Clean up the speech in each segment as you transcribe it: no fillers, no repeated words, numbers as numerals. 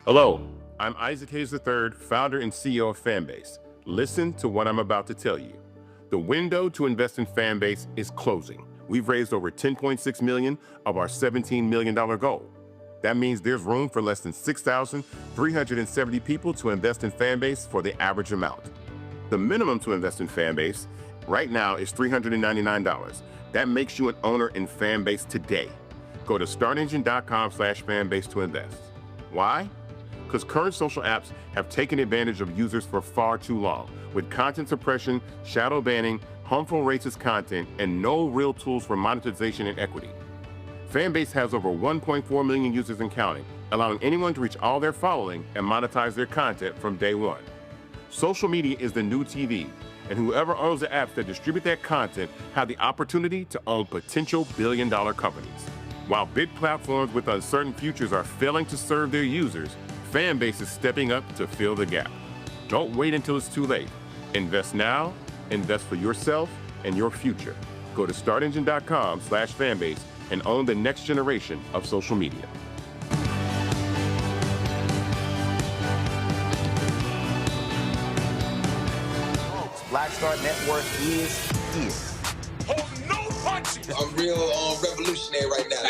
Hello, I'm Isaac Hayes III, founder and CEO of Fanbase. Listen to what I'm about to tell you. The window to invest in Fanbase is closing. We've raised over $10.6 million of our $17 million goal. That means there's room for less than 6,370 people to invest in Fanbase for the average amount. The minimum to invest in Fanbase right now is $399. That makes you an owner in Fanbase today. Go to startengine.com/fanbase to invest. Why? Because current social apps have taken advantage of users for far too long, with content suppression, shadow banning, harmful racist content, and no real tools for monetization and equity. Fanbase has over 1.4 million users and counting, allowing anyone to reach all their following and monetize their content from day one. Social media is the new TV, and whoever owns the apps that distribute that content have the opportunity to own potential billion-dollar companies. While big platforms with uncertain futures are failing to serve their users, Fanbase is stepping up to fill the gap. Don't wait until it's too late. Invest now, invest for yourself and your future. Go to startengine.com/fanbase and own the next generation of social media. Black Star Network is here. Hold no punches. I'm real revolutionary right now.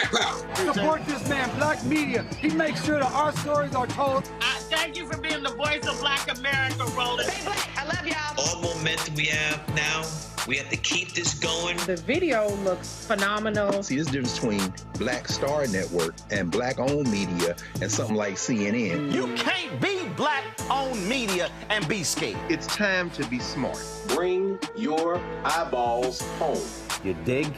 Support this man, Black Media. He makes sure that our stories are told. Thank you for being the voice of Black America, Roland. Stay black. I love y'all. All momentum we have now, we have to keep this going. The video looks phenomenal. See, there's a difference between Black Star Network and Black-owned media and something like CNN. You can't be Black-owned media and be scared. It's time to be smart. Bring your eyeballs home. You dig?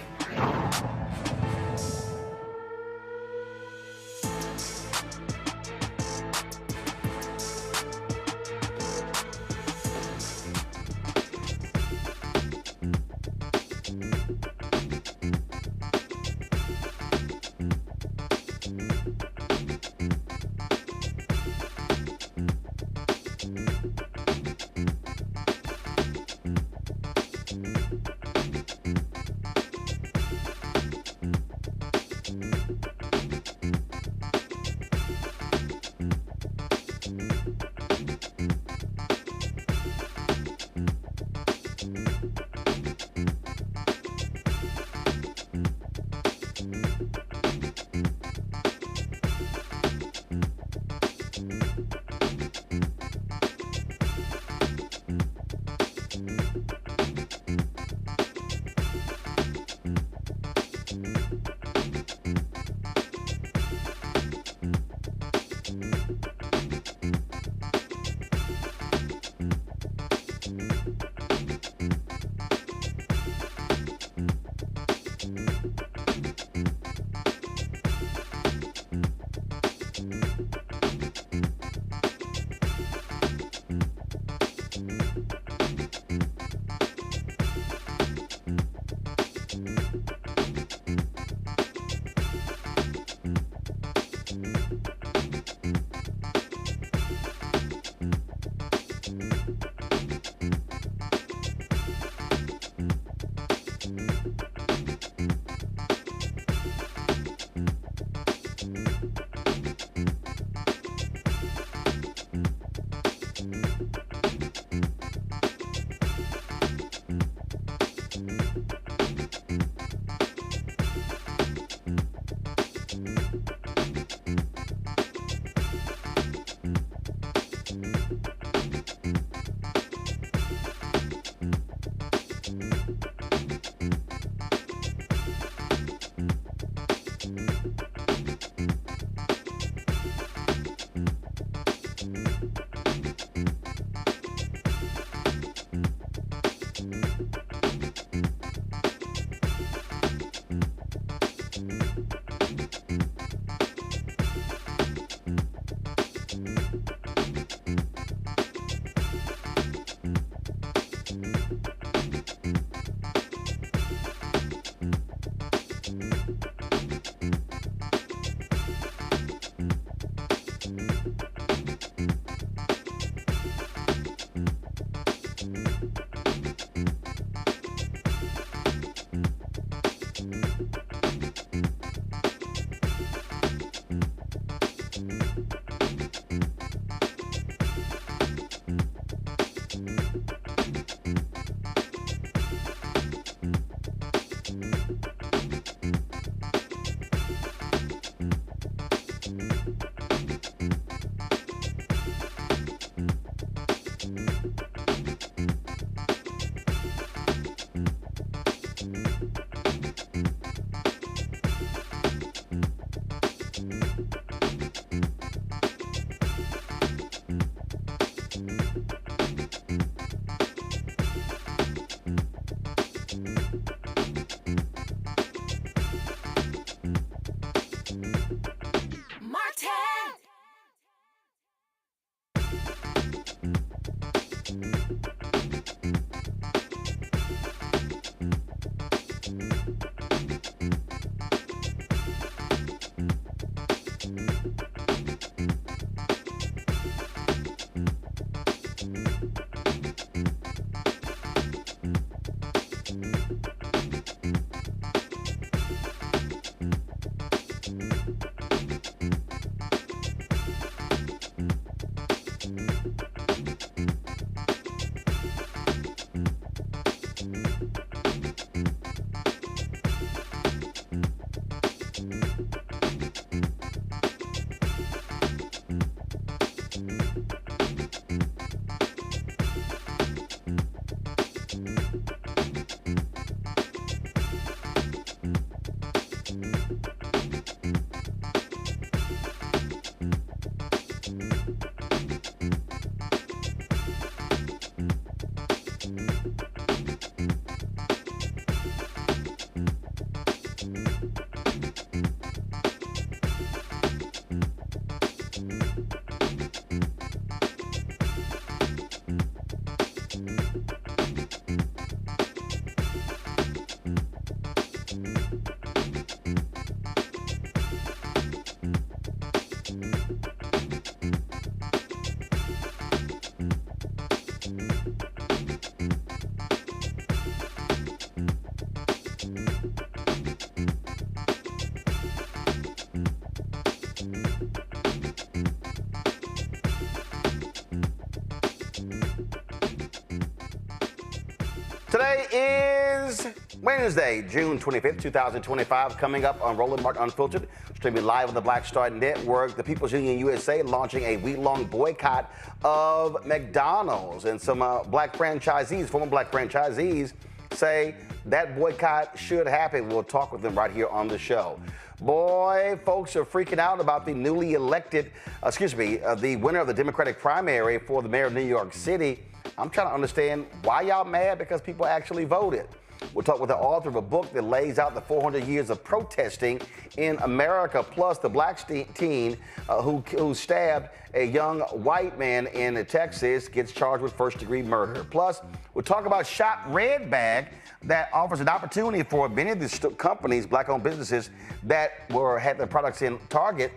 Wednesday, June 25th, 2025, coming up on Roland Martin Unfiltered, streaming live on the Black Star Network. The People's Union USA launching a week-long boycott of McDonald's, and some black franchisees, former black franchisees, say that boycott should happen. We'll talk with them right here on the show. Boy, folks are freaking out about the newly elected, the winner of the Democratic primary for the mayor of New York City. I'm trying to understand why y'all mad, because people actually voted. We'll talk with the author of a book that lays out the 400 years of protesting in America, plus the black teen who stabbed a young white man in Texas gets charged with first-degree murder. Plus, we'll talk about Shop Red Bag that offers an opportunity for many of these companies, black-owned businesses that had their products in Target,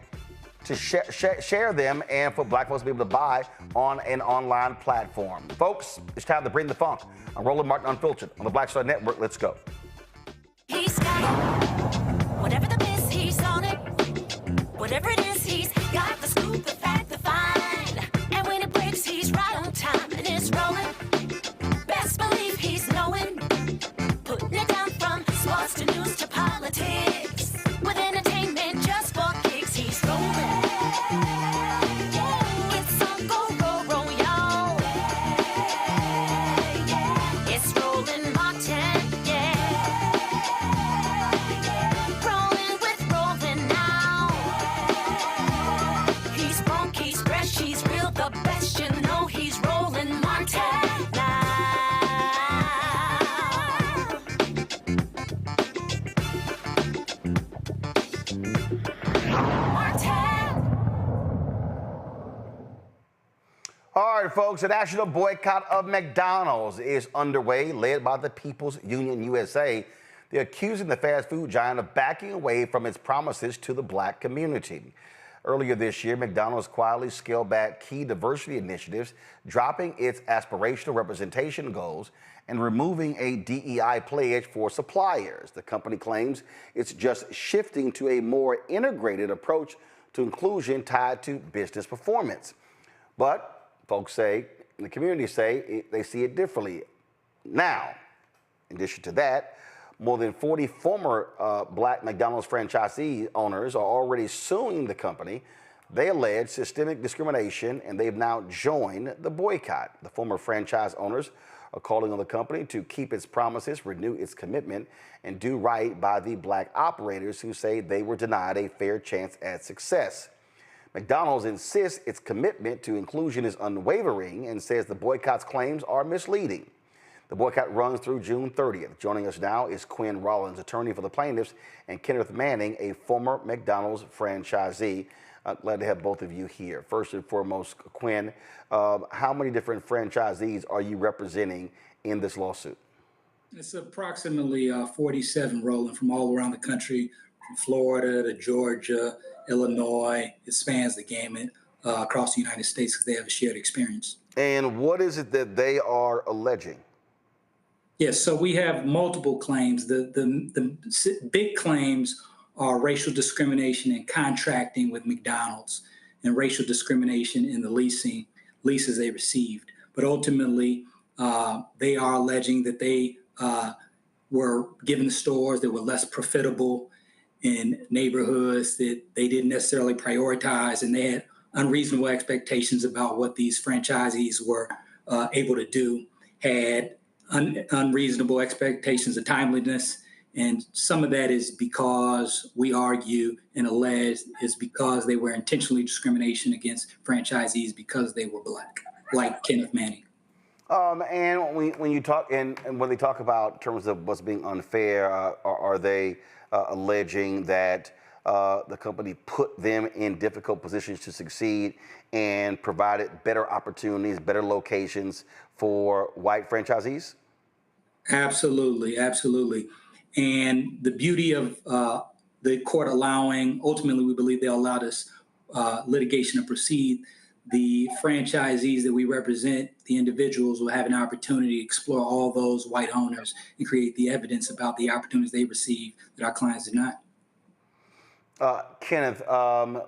to share them and for black folks to be able to buy on an online platform. Folks, it's time to bring the funk. I'm Roland Martin Unfiltered on the Black Star Network. Let's go. He's got whatever the miss, he's on it. Whatever it is, he's got the scoop, the fact, the find. And when it breaks, he's right on time and it's rolling. Best believe he's knowing. Putting it down from sports to news to politics. With entertainment just for kicks, he's rolling. It's on go, roll, y'all. It's Roland Martin, rolling with Roland now. He's funky, he's fresh, he's real, the best, you know he's Roland Martin now. All right, folks, a national boycott of McDonald's is underway, led by the People's Union USA. They're accusing the fast food giant of backing away from its promises to the black community. Earlier this year, McDonald's quietly scaled back key diversity initiatives, dropping its aspirational representation goals and removing a DEI pledge for suppliers. The company claims it's just shifting to a more integrated approach to inclusion tied to business performance. But folks say, the community say, they see it differently. Now, in addition to that, more than 40 former black McDonald's franchisee owners are already suing the company. They allege systemic discrimination, and they've now joined the boycott. The former franchise owners are calling on the company to keep its promises, renew its commitment, and do right by the black operators who say they were denied a fair chance at success. McDonald's insists its commitment to inclusion is unwavering and says the boycott's claims are misleading. The boycott runs through June 30th. Joining us now is Quinn Rollins, attorney for the plaintiffs, and Kenneth Manning, a former McDonald's franchisee. Glad to have both of you here. First and foremost, Quinn, how many different franchisees are you representing in this lawsuit? It's approximately 47, Roland, from all around the country, from Florida to Georgia, Illinois. It spans the gamut across the United States because they have a shared experience. And what is it that they are alleging? Yes, so we have multiple claims. The big claims are racial discrimination in contracting with McDonald's and racial discrimination in the leases they received. But ultimately, they are alleging that they were given stores that were less profitable in neighborhoods that they didn't necessarily prioritize, and they had unreasonable expectations about what these franchisees were able to do, had unreasonable expectations of timeliness. And some of that is because we argue and allege is because they were intentionally discrimination against franchisees because they were black, like Kenneth Manning. And when you talk and when they talk about in terms of what's being unfair, are they alleging that the company put them in difficult positions to succeed and provided better opportunities, better locations for white franchisees? Absolutely, absolutely. And the beauty of the court allowing, ultimately we believe they allowed this litigation to proceed. The franchisees that we represent, the individuals, will have an opportunity to explore all those white owners and create the evidence about the opportunities they received that our clients did not. Kenneth,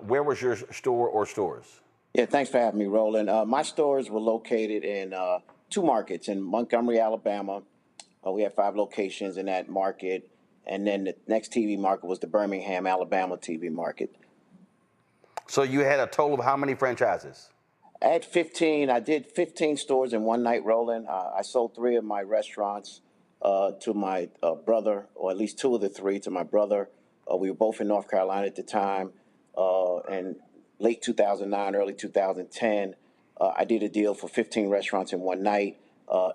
where was your store or stores? Yeah, thanks for having me, Roland. My stores were located in two markets, in Montgomery, Alabama, We had 5 locations in that market. And then the next TV market was the Birmingham, Alabama TV market. So you had a total of how many franchises? I had 15. I did 15 stores in one night, Roland. I sold 3 of my restaurants to my brother, or at least 2 of the 3 to my brother. We were both in North Carolina at the time. And late 2009, early 2010, I did a deal for 15 restaurants in one night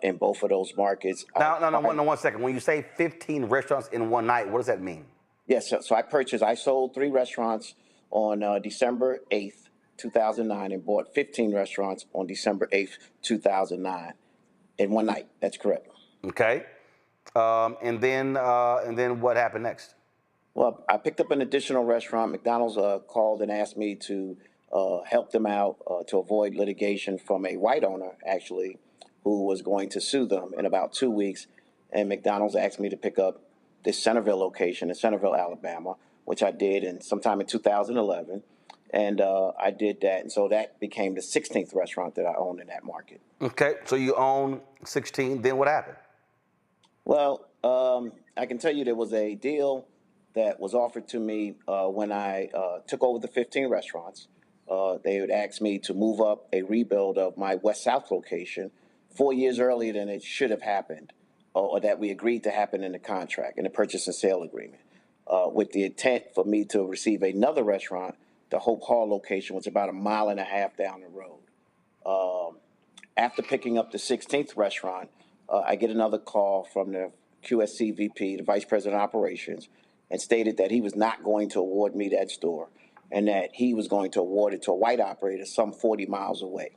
in both of those markets. No, 1 second. When you say 15 restaurants in one night, what does that mean? Yes, so I sold 3 restaurants on December 8th, 2009, and bought 15 restaurants on December 8th, 2009, in one night. That's correct. Okay. And then what happened next? Well, I picked up an additional restaurant. McDonald's called and asked me to help them out to avoid litigation from a white owner, actually, who was going to sue them in about 2 weeks. And McDonald's asked me to pick up this Centerville location in Centerville, Alabama, which I did sometime in 2011. And I did that. And so that became the 16th restaurant that I owned in that market. Okay. So you own 16. Then what happened? Well, I can tell you there was a deal that was offered to me when I took over the 15 restaurants. They would ask me to move up a rebuild of my West South location 4 years earlier than it should have happened, or that we agreed to happen in the contract, in the purchase and sale agreement, with the intent for me to receive another restaurant, the Hope Hall location, which is about 1.5 miles down the road. After picking up the 16th restaurant, I get another call from the QSC VP, the Vice President of Operations, and stated that he was not going to award me that store and that he was going to award it to a white operator some 40 miles away.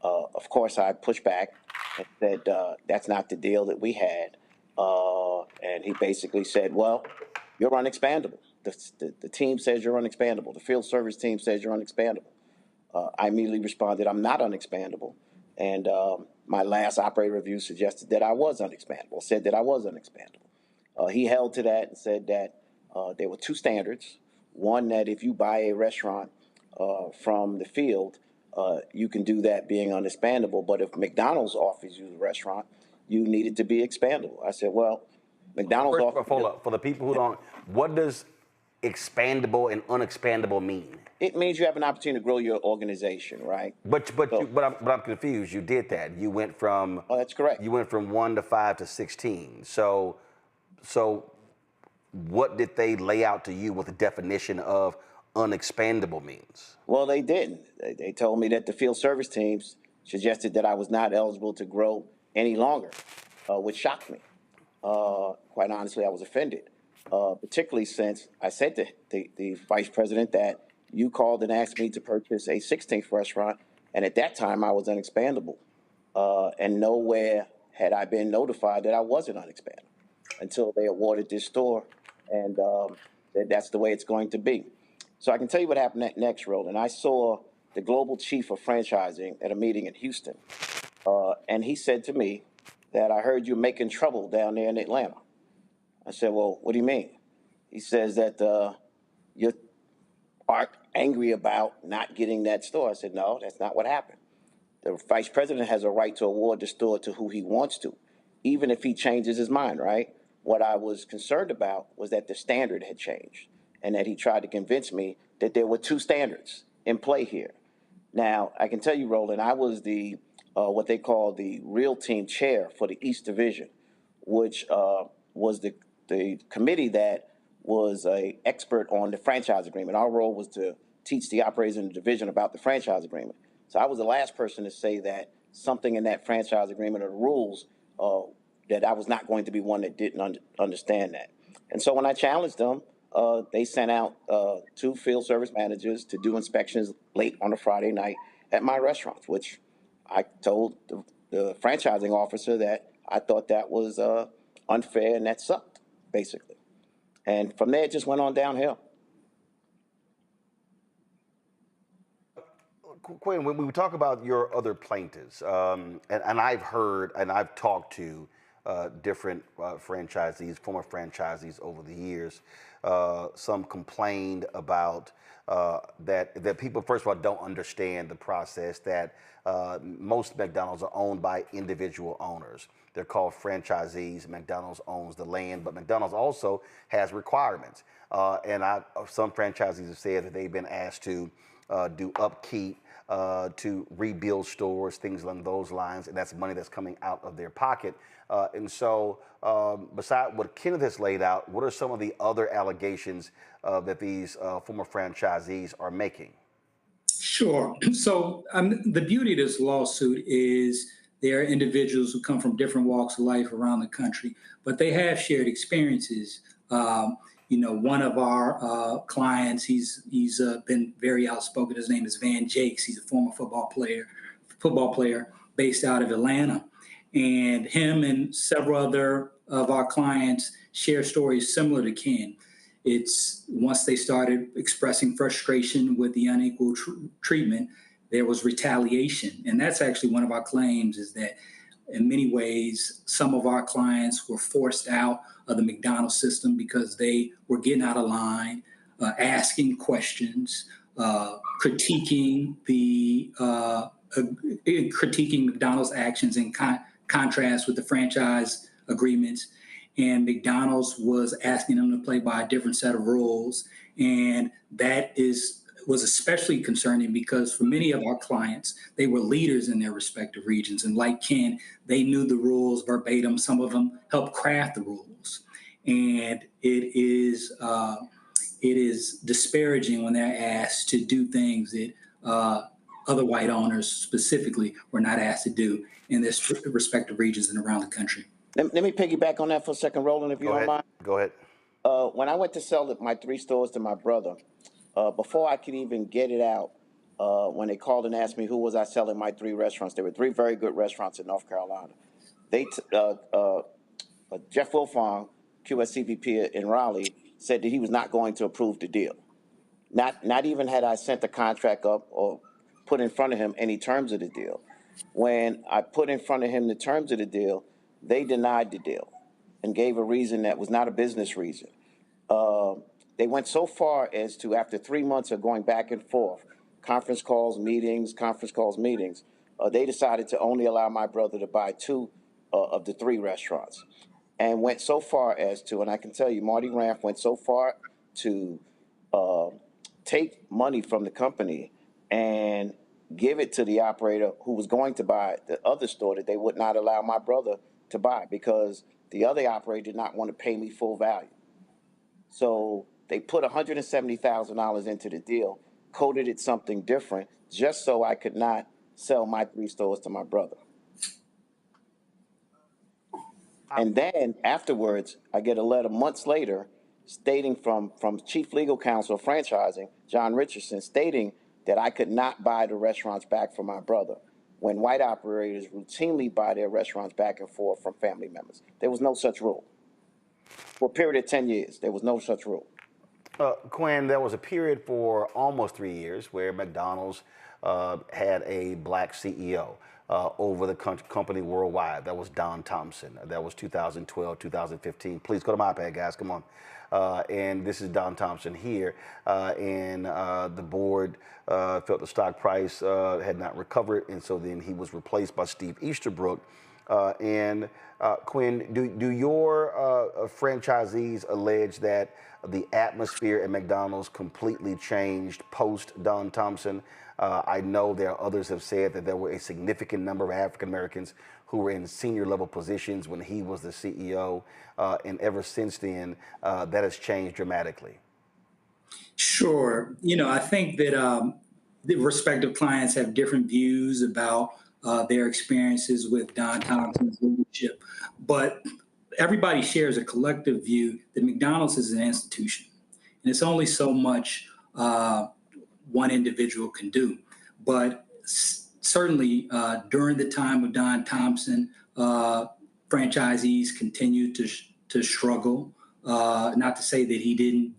Of course, I pushed back and said, that's not the deal that we had. And he basically said, well, you're unexpandable. The team says you're unexpandable. The field service team says you're unexpandable. I immediately responded, I'm not unexpandable. And my last operator review suggested that I was unexpandable, said that I was unexpandable. He held to that and said that there were 2 standards. One, that if you buy a restaurant from the field, you can do that being unexpandable. But if McDonald's offers you the restaurant, you need it to be expandable. I said, well, McDonald's offers... Hold up. For the people who don't, what does expandable and unexpandable mean? It means you have an opportunity to grow your organization, right? But I'm confused. You did that. You went from... Oh, that's correct. You went from 1 to 5 to 16. So what did they lay out to you what the definition of unexpandable means? Well, they didn't. They told me that the field service teams suggested that I was not eligible to grow any longer, which shocked me. Quite honestly, I was offended, particularly since I said to the vice president that you called and asked me to purchase a 16th restaurant, and at that time I was unexpandable. And nowhere had I been notified that I wasn't unexpandable until they awarded this store, and that's the way it's going to be. So I can tell you what happened next, Roland. I saw the global chief of franchising at a meeting in Houston, and he said to me that I heard you making trouble down there in Atlanta. I said, well, what do you mean? He says that you are angry about not getting that store. I said, no, that's not what happened. The vice president has a right to award the store to who he wants to, even if he changes his mind, right? What I was concerned about was that the standard had changed and that he tried to convince me that there were 2 standards in play here. Now, I can tell you, Roland, I was the what they call the real team chair for the East Division, which was the committee that was an expert on the franchise agreement. Our role was to teach the operators in the division about the franchise agreement. So I was the last person to say that something in that franchise agreement or the rules, that I was not going to be one that didn't understand that. And so when I challenged them, they sent out 2 field service managers to do inspections late on a Friday night at my restaurants, which I told the franchising officer that I thought that was unfair and that sucked, basically. And from there, it just went on downhill. Quinn, when we talk about your other plaintiffs, and I've heard and I've talked to different franchisees, former franchisees over the years, some complained about that people, first of all, don't understand the process, that most McDonald's are owned by individual owners. They're called franchisees. McDonald's owns the land, but McDonald's also has requirements. Some franchisees have said that they've been asked to do upkeep, to rebuild stores, things along those lines, and that's money that's coming out of their pocket. Besides what Kenneth has laid out, what are some of the other allegations that these former franchisees are making? Sure. So the beauty of this lawsuit is there are individuals who come from different walks of life around the country, but they have shared experiences. One of our clients, he's been very outspoken. His name is Van Jakes. He's a former football player based out of Atlanta. And him and several other of our clients share stories similar to Ken. It's once they started expressing frustration with the unequal treatment, there was retaliation. And that's actually one of our claims, is that in many ways, some of our clients were forced out of the McDonald's system because they were getting out of line, asking questions, critiquing McDonald's actions in contrast with the franchise agreements. And McDonald's was asking them to play by a different set of rules. And that was especially concerning because for many of our clients, they were leaders in their respective regions. And like Ken, they knew the rules verbatim. Some of them helped craft the rules. And it is disparaging when they're asked to do things that other white owners specifically were not asked to do in their respective regions and around the country. Let me piggyback on that for a second, Roland, if you don't mind. Go ahead. When I went to sell my 3 stores to my brother, before I could even get it out, when they called and asked me who was I selling my 3 restaurants, there were 3 very good restaurants in North Carolina. Jeff Wilfong, QSCVP in Raleigh, said that he was not going to approve the deal. Not even had I sent the contract up or put in front of him any terms of the deal. When I put in front of him the terms of the deal, they denied the deal and gave a reason that was not a business reason. They went so far as to, after 3 months of going back and forth, conference calls, meetings, they decided to only allow my brother to buy 2 of the 3 restaurants. And went so far as to, and I can tell you, Marty Ranf went so far to take money from the company and give it to the operator who was going to buy the other store that they would not allow my brother to buy because the other operator did not want to pay me full value. So they put $170,000 into the deal, coded it something different, just so I could not sell my 3 stores to my brother. And then afterwards, I get a letter months later stating from Chief Legal Counsel of Franchising, John Richardson, stating that I could not buy the restaurants back from my brother when white operators routinely buy their restaurants back and forth from family members. There was no such rule. For a period of 10 years, there was no such rule. Quinn, there was a period for almost 3 years where McDonald's had a black CEO over the company worldwide. That was Don Thompson. That was 2012, 2015. Please go to my iPad, guys. Come on. And this is Don Thompson here. The board felt the stock price had not recovered, and so then he was replaced by Steve Easterbrook. Quinn, do your franchisees allege that the atmosphere at McDonald's completely changed post Don Thompson? I know there are others have said that there were a significant number of African Americans who were in senior level positions when he was the CEO, and ever since then, that has changed dramatically. Sure. I think that the respective clients have different views about their experiences with Don Thompson's leadership, but everybody shares a collective view that McDonald's is an institution, and it's only so much one individual can do. But certainly during the time of Don Thompson, franchisees continued to struggle. Not to say that he didn't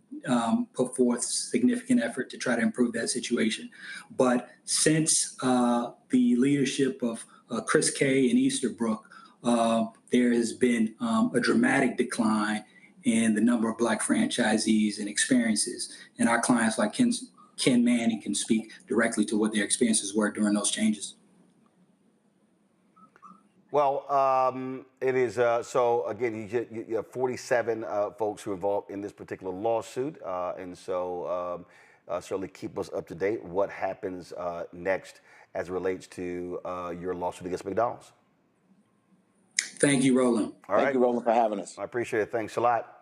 put forth significant effort to try to improve that situation. But since the leadership of Chris Kay and Easterbrook, there has been a dramatic decline in the number of black franchisees and experiences. And our clients like Ken Manning can speak directly to what their experiences were during those changes. Well, it is, so again, you have 47 folks who are involved in this particular lawsuit. And so certainly keep us up to date what happens next as it relates to your lawsuit against McDonald's. Thank you, Roland. Thank you, Roland, for having us. I appreciate it. Thanks a lot.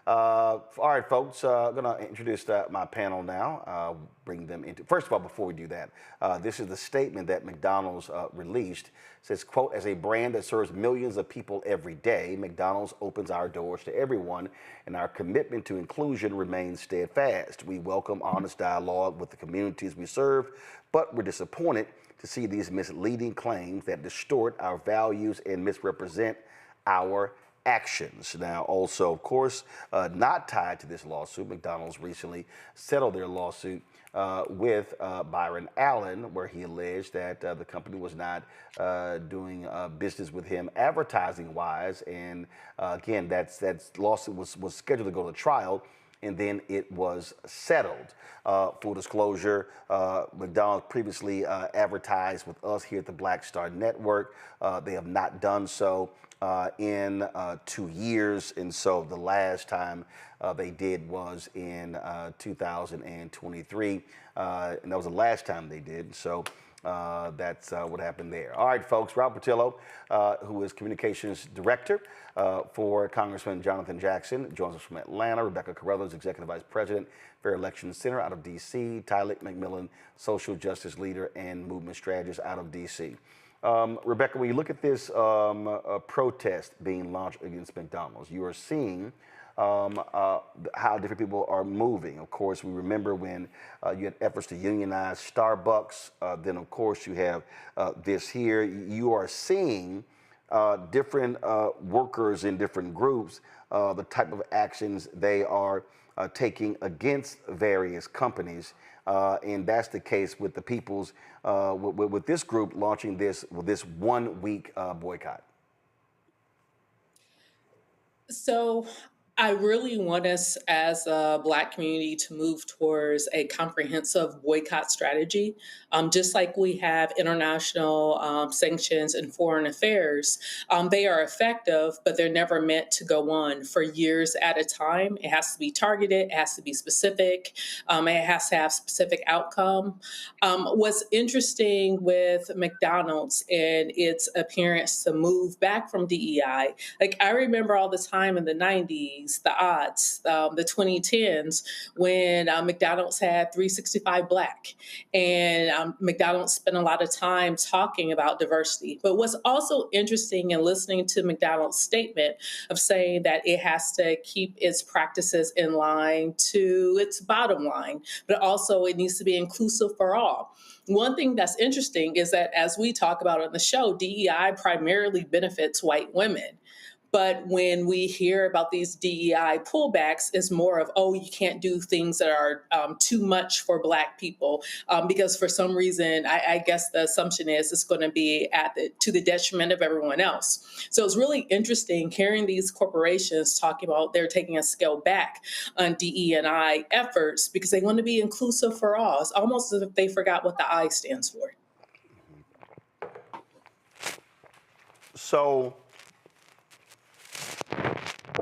All right, folks, I'm going to introduce my panel now, bring them into. First of all, before we do that, this is the statement that McDonald's released. It says, quote, as a brand that serves millions of people every day, McDonald's opens our doors to everyone, and our commitment to inclusion remains steadfast. We welcome honest dialogue with the communities we serve, but we're disappointed to see these misleading claims that distort our values and misrepresent our actions. Now, also, of course, not tied to this lawsuit, McDonald's recently settled their lawsuit with Byron Allen, where he alleged that the company was not doing business with him advertising-wise. And again, that lawsuit was scheduled to go to trial, and then it was settled. Full disclosure, McDonald's previously advertised with us here at the Black Star Network. They have not done so in 2 years, and so the last time they did was in 2023, and that was the last time they did. So that's what happened there. All right, folks. Rob Portillo, who is communications director for Congressman Jonathan Jackson, joins us from Atlanta. Rebecca Karmelo is executive vice president, Fair Election Center out of D.C. Tylik McMillan, social justice leader and movement strategist out of D.C. Rebecca, when you look at this protest being launched against McDonald's, you are seeing how different people are moving. Of course, we remember when you had efforts to unionize Starbucks. Then, of course, you have this here. You are seeing different workers in different groups, the type of actions they are taking against various companies. And that's the case with the People's, with this group launching this 1 week boycott. So I really want us as a Black community to move towards a comprehensive boycott strategy. Just like we have international sanctions and foreign affairs, they are effective, but they're never meant to go on for years at a time. It has to be targeted, it has to be specific, it has to have specific outcome. What's interesting with McDonald's and its appearance to move back from DEI, like I remember all the time in the 90s, the aughts, the 2010s, when McDonald's had 365 Black. And McDonald's spent a lot of time talking about diversity. But what's also interesting in listening to McDonald's statement of saying that it has to keep its practices in line to its bottom line, but also it needs to be inclusive for all. One thing that's interesting is that as we talk about on the show, DEI primarily benefits white women. But when we hear about these DEI pullbacks, it's more of, oh, you can't do things that are too much for Black people, because for some reason, I guess the assumption is it's going to be to the detriment of everyone else. So it's really interesting hearing these corporations talking about they're taking a scale back on DE&I efforts because they want to be inclusive for all. It's almost as if they forgot what the I stands for. So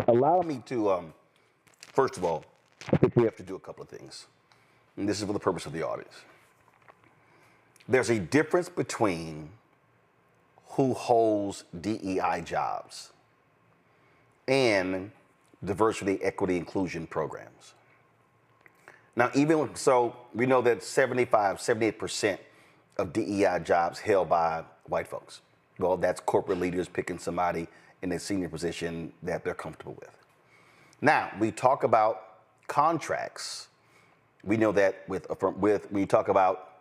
allow me to, first of all, I think we have to do a couple of things. And this is for the purpose of the audience. There's a difference between who holds DEI jobs and diversity, equity, inclusion programs. Now, even so, we know that 78% of DEI jobs held by white folks. Well, that's corporate leaders picking somebody in a senior position that they're comfortable with. Now, we talk about contracts. We know that when you talk about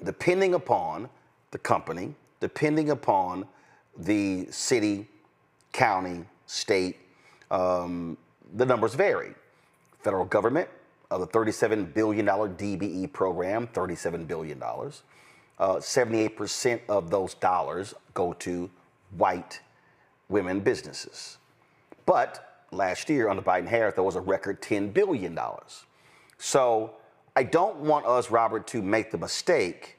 depending upon the company, depending upon the city, county, state, the numbers vary. Federal government, of the $37 billion DBE program, $37 billion, 78% of those dollars go to white women businesses. But last year under Biden-Harris, there was a record $10 billion. So I don't want us, Robert, to make the mistake,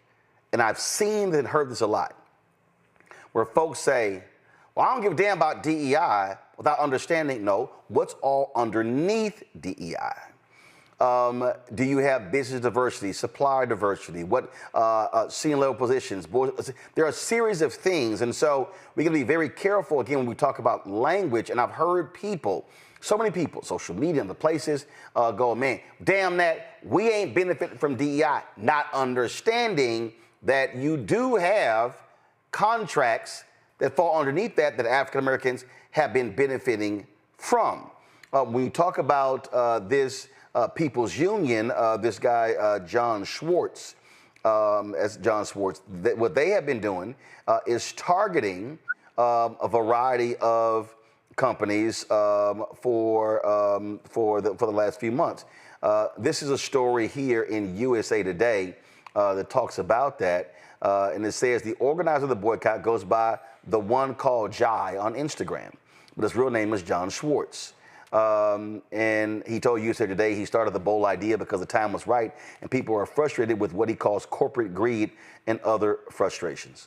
and I've seen and heard this a lot, where folks say, Well, I don't give a damn about DEI without understanding, no, what's all underneath DEI? Do you have business diversity, supplier diversity, what senior level positions? There are a series of things. And so we got to be very careful, again, when we talk about language. And I've heard people, so many people, social media and the places, go, man, damn that, we ain't benefiting from DEI, not understanding that you do have contracts that fall underneath that African Americans have been benefiting from. When you talk about this People's Union, this guy, John Schwartz, what they have been doing is targeting a variety of companies for the last few months. This is a story here in USA Today that talks about that, and it says the organizer of the boycott goes by the one called Jai on Instagram, but his real name is John Schwartz. And he told USA Today he started the bold idea because the time was right and people are frustrated with what he calls corporate greed and other frustrations.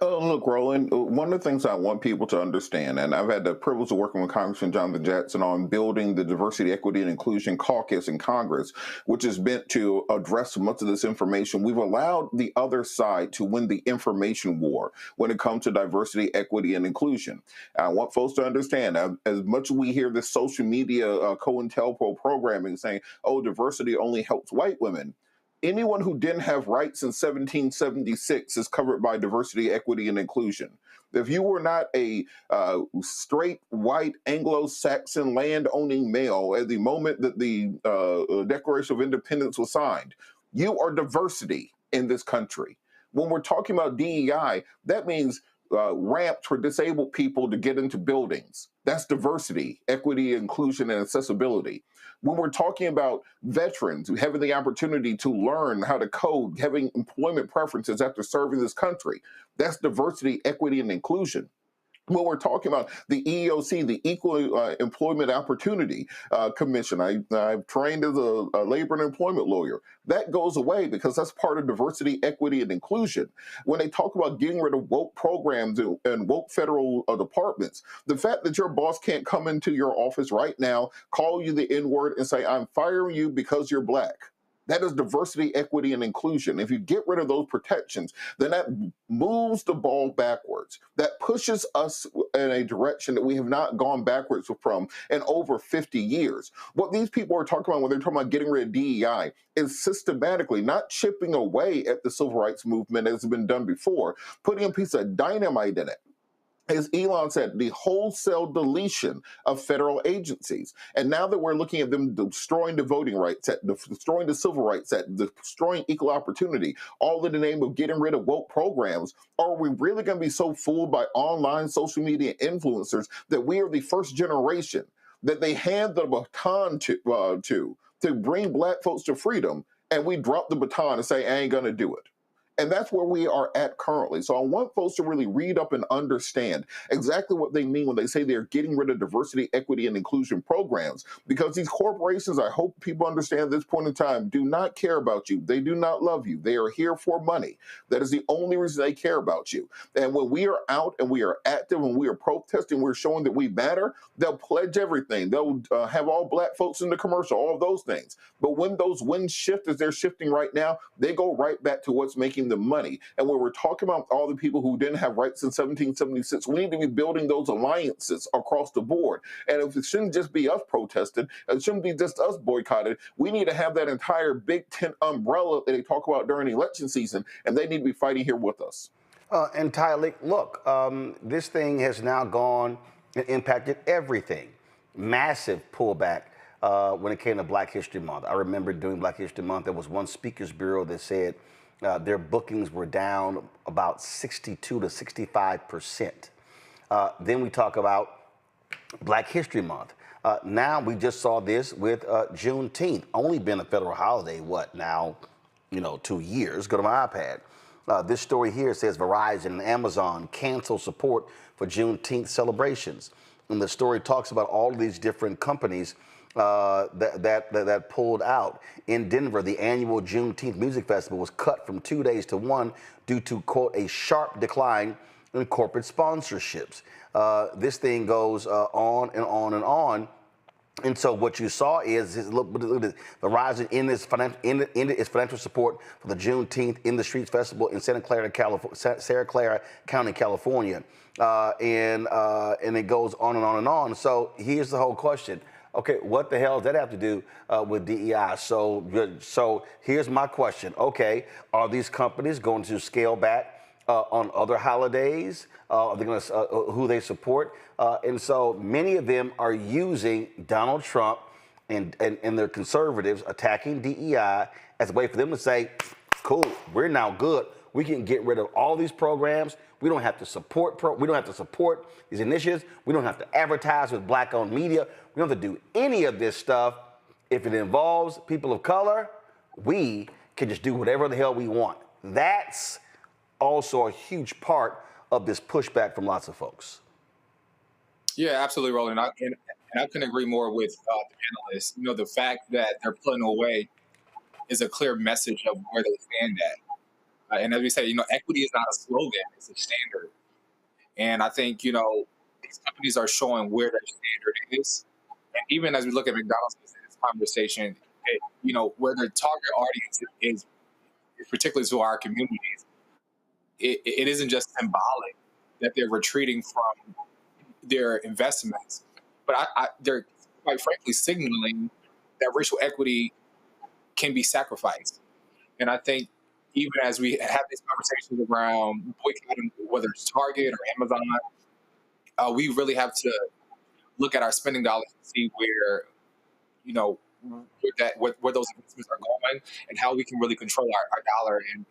Look, Roland, one of the things I want people to understand, and I've had the privilege of working with Congressman Jonathan Jackson on building the Diversity, Equity, and Inclusion Caucus in Congress, which is meant to address much of this information. We've allowed the other side to win the information war when it comes to diversity, equity, and inclusion. I want folks to understand, as much as we hear this social media COINTELPRO programming saying, oh, diversity only helps white women, anyone who didn't have rights in 1776 is covered by diversity, equity, and inclusion. If you were not a straight, white, Anglo-Saxon land-owning male at the moment that the Declaration of Independence was signed, you are diversity in this country. When we're talking about DEI, that means ramps for disabled people to get into buildings. That's diversity, equity, inclusion, and accessibility. When we're talking about veterans having the opportunity to learn how to code, having employment preferences after serving this country, that's diversity, equity, and inclusion. When we're talking about the EEOC, the Equal Employment Opportunity Commission, I've trained as a labor and employment lawyer. That goes away because that's part of diversity, equity, and inclusion. When they talk about getting rid of woke programs and woke federal departments, the fact that your boss can't come into your office right now, call you the N-word, and say, I'm firing you because you're black. That is diversity, equity, and inclusion. If you get rid of those protections, then that moves the ball backwards. That pushes us in a direction that we have not gone backwards from in over 50 years. What these people are talking about when they're talking about getting rid of DEI is systematically not chipping away at the civil rights movement as has been done before, putting a piece of dynamite in it. As Elon said, the wholesale deletion of federal agencies. And now that we're looking at them destroying the voting rights, destroying the civil rights, destroying equal opportunity, all in the name of getting rid of woke programs, are we really going to be so fooled by online social media influencers that we are the first generation that they hand the baton to bring black folks to freedom, and we drop the baton and say, I ain't going to do it? And that's where we are at currently. So I want folks to really read up and understand exactly what they mean when they say they're getting rid of diversity, equity, and inclusion programs. Because these corporations, I hope people understand at this point in time, do not care about you. They do not love you. They are here for money. That is the only reason they care about you. And when we are out and we are active and we are protesting, we're showing that we matter, they'll pledge everything. They'll have all black folks in the commercial, all of those things. But when those winds shift as they're shifting right now, they go right back to what's making the money. And when we're talking about all the people who didn't have rights in 1776, we need to be building those alliances across the board. And if it shouldn't just be us protesting, it shouldn't be just us boycotted, we need to have that entire big tent umbrella that they talk about during election season, and they need to be fighting here with us. And Tyler, look, this thing has now gone and impacted everything. Massive pullback when it came to Black History Month. I remember during Black History Month, there was one speakers bureau that said their bookings were down about 62 to 65%. Then we talk about Black History Month. Now we just saw this with Juneteenth, only been a federal holiday, what now, 2 years. Go to my iPad. This story here says Verizon and Amazon cancel support for Juneteenth celebrations. And the story talks about all of these different companies that pulled out. In Denver, the annual Juneteenth Music Festival was cut from 2 days to one due to, quote, a sharp decline and corporate sponsorships. This thing goes on and on and on. And so what you saw is look at the rise in its financial support for the Juneteenth in the Streets Festival in Santa Clara County, California, and it goes on and on and on. So here's the whole question: okay, what the hell does that have to do with DEI? So here's my question: okay, are these companies going to scale back on other holidays? Are they going to who they support? And so many of them are using Donald Trump and their conservatives attacking DEI as a way for them to say, cool, we're now good. We can get rid of all these programs. We don't have to support these initiatives. We don't have to advertise with black-owned media. We don't have to do any of this stuff. If it involves people of color, we can just do whatever the hell we want. That's also a huge part of this pushback from lots of folks. Yeah, absolutely, Roland. I couldn't agree more with the panelists. You know, the fact that they're pulling away is a clear message of where they stand at. And as we say, you know, equity is not a slogan; it's a standard. And I think, you know, these companies are showing where their standard is. And even as we look at McDonald's in this conversation, you know, where their target audience is particularly to our communities, it isn't just symbolic that they're retreating from their investments, but they're quite frankly signaling that racial equity can be sacrificed. And I think even as we have these conversations around boycotting, whether it's Target or Amazon, we really have to look at our spending dollars and see where, you know, where those investments are going and how we can really control our dollar and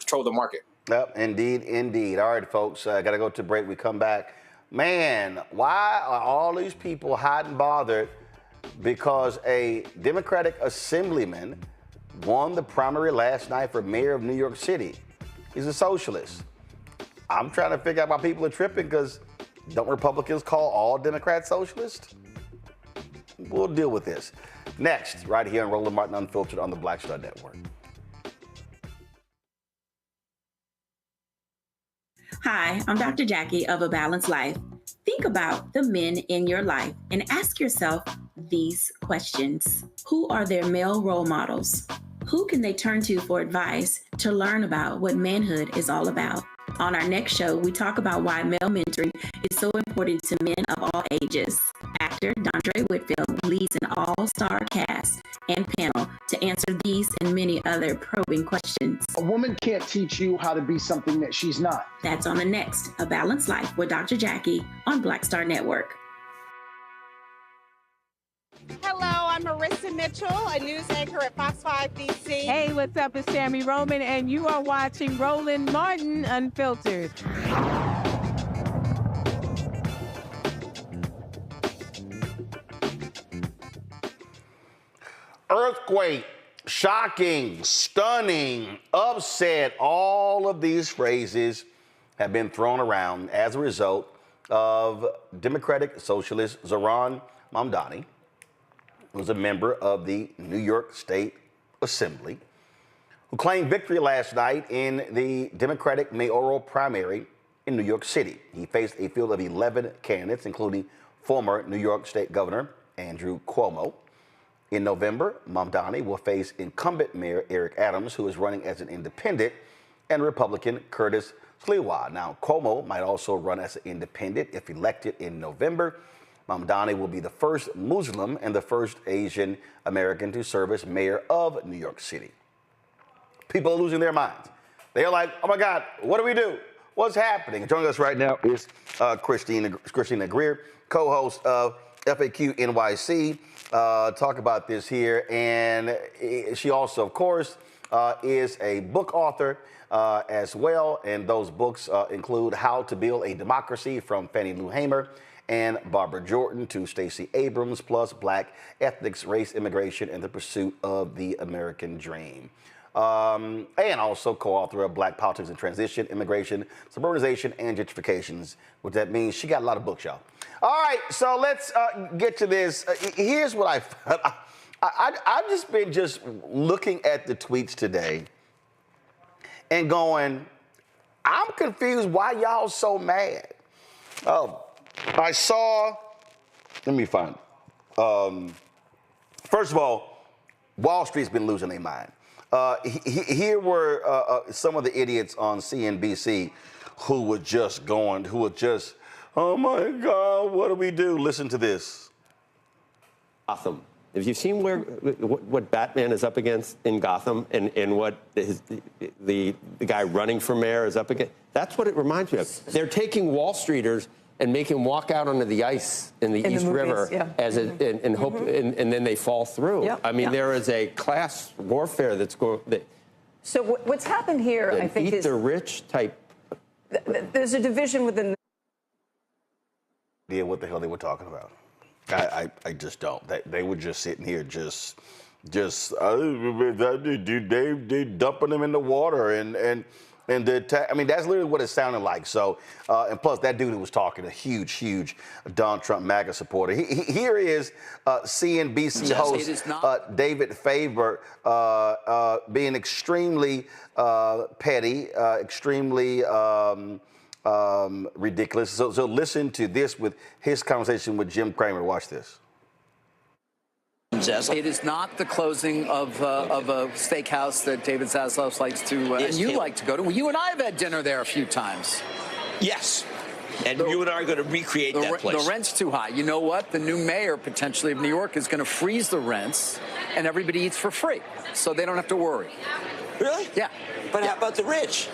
control the market. Yep, indeed. All right, folks, got to go to break. We come back. Man, why are all these people hot and bothered because a Democratic assemblyman won the primary last night for mayor of New York City? He's a socialist. I'm trying to figure out why people are tripping, because don't Republicans call all Democrats socialists? We'll deal with this next, right here on Roland Martin Unfiltered on the Black Star Network. Hi, I'm Dr. Jackie of A Balanced Life. Think about the men in your life and ask yourself these questions. Who are their male role models? Who can they turn to for advice to learn about what manhood is all about? On our next show, we talk about why male mentoring is so important to men of all ages. Actor Dondre Whitfield leads an all-star cast and panel to answer these and many other probing questions. A woman can't teach you how to be something that she's not. That's on the next A Balanced Life with Dr. Jackie on Black Star Network. Hello, I'm Marissa Mitchell, a news anchor at Fox 5 DC. Hey, what's up? It's Sammy Roman, and you are watching Roland Martin Unfiltered. Earthquake, shocking, stunning, upset, all of these phrases have been thrown around as a result of Democratic Socialist Zohran Mamdani, who's a member of the New York State Assembly, who claimed victory last night in the Democratic mayoral primary in New York City. He faced a field of 11 candidates, including former New York State Governor Andrew Cuomo. In November, Mamdani will face incumbent Mayor Eric Adams, who is running as an independent, and Republican Curtis Sliwa. Now, Cuomo might also run as an independent if elected in November. Mamdani will be the first Muslim and the first Asian American to serve as mayor of New York City. People are losing their minds. They're like, oh my God, what do we do? What's happening? Joining us right now is Christina Greer, co-host of FAQ NYC. Talk about this here. And she also, of course, is a book author as well. And those books include How to Build a Democracy from Fannie Lou Hamer and Barbara Jordan to Stacey Abrams, plus Black Ethics, Race, Immigration, and the Pursuit of the American Dream. And also co-author of Black Politics and Transition, Immigration, Suburbanization, and Gentrifications. What that means, she got a lot of books, y'all. All right, so let's get to this. Here's what I found. I've just been looking at the tweets today and going, I'm confused why y'all so mad. I saw, let me find it. First of all, Wall Street's been losing their mind. Here were some of the idiots on CNBC who were just, oh my God, what do we do? Listen to this. Gotham. Have you seen what Batman is up against in Gotham and what the guy running for mayor is up against? That's what it reminds me of. They're taking Wall Streeters and make him walk out onto the ice in the East River as and then they fall through. Yep. I mean, there is a class warfare that's going. So what's happened here, I think, is the rich type. There's a division within. Yeah, what the hell they were talking about? I just don't. They were just sitting here, they dumping them in the water and I mean, that's literally what it sounded like. So, and plus that dude who was talking, a huge Donald Trump MAGA supporter. Here is CNBC host David Faber being extremely petty, extremely ridiculous. So listen to this with his conversation with Jim Cramer. Watch this. It is not the closing of a steakhouse that David Zaslav likes to, and you like to go to. Well, you and I have had dinner there a few times. Yes. And you and I are going to recreate that place. The rent's too high. You know what? The new mayor, potentially, of New York is going to freeze the rents, and everybody eats for free, so they don't have to worry. Really? Yeah. But how about the rich?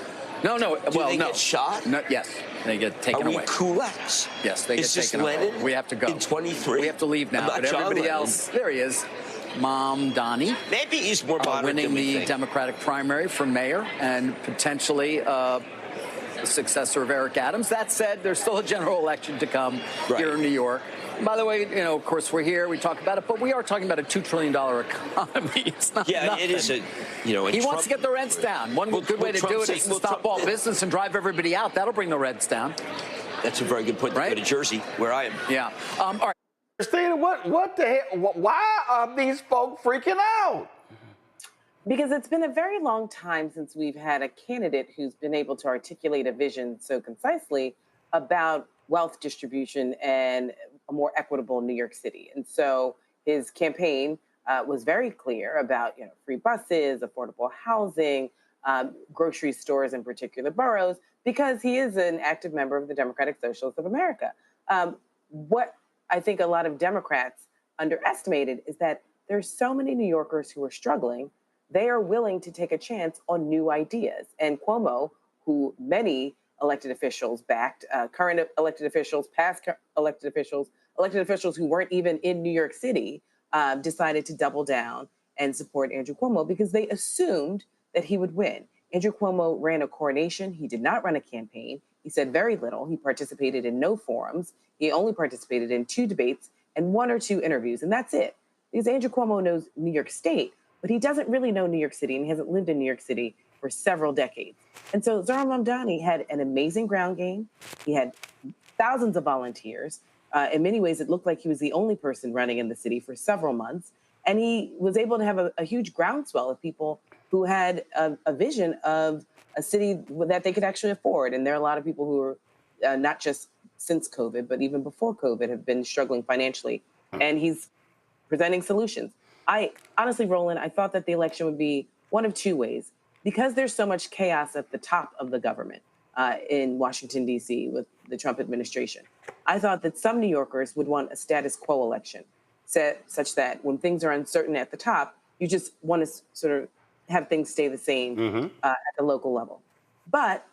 No. Do they get shot? No, yes. They get taken away. Are we kulaks? Yes, they get taken away. We have to go. In 23? We have to leave now. But everybody else, there he is. Mamdani. Maybe he's more moderate winning than we the think. Democratic primary for mayor and potentially the successor of Eric Adams. That said, there's still a general election to come here in New York. By the way, of course, we're here, we talk about it, but we are talking about a $2 trillion economy. It's not nothing. It is a, he wants to get the rents down. One good way to do it is to stop all business and drive everybody out. That'll bring the rents down. That's a very good point. Right? Go to Jersey, where I am. Yeah. All right. Christina, what the hell? Why are these folk freaking out? Because it's been a very long time since we've had a candidate who's been able to articulate a vision so concisely about wealth distribution and a more equitable New York City. And so his campaign was very clear about free buses, affordable housing, grocery stores in particular boroughs, because he is an active member of the Democratic Socialist of America. What I think a lot of Democrats underestimated is that there's so many New Yorkers who are struggling. They are willing to take a chance on new ideas. And Cuomo, who many elected officials backed, current elected officials, past elected officials who weren't even in New York City, decided to double down and support Andrew Cuomo because they assumed that he would win. Andrew Cuomo ran a coronation. He did not run a campaign. He said very little. He participated in no forums. He only participated in 2 debates and 1 or 2 interviews, and that's it. Because Andrew Cuomo knows New York State, but he doesn't really know New York City, and he hasn't lived in New York City for several decades. And so Zohran Mamdani had an amazing ground game. He had thousands of volunteers. In many ways, it looked like he was the only person running in the city for several months. And he was able to have a huge groundswell of people who had a vision of a city that they could actually afford. And there are a lot of people who are not just since COVID, but even before COVID have been struggling financially. And he's presenting solutions. I honestly, Roland, I thought that the election would be one of 2 ways. Because there's so much chaos at the top of the government in Washington, D.C. with the Trump administration, I thought that some New Yorkers would want a status quo election, such that when things are uncertain at the top, you just want to sort of have things stay the same at the local level. But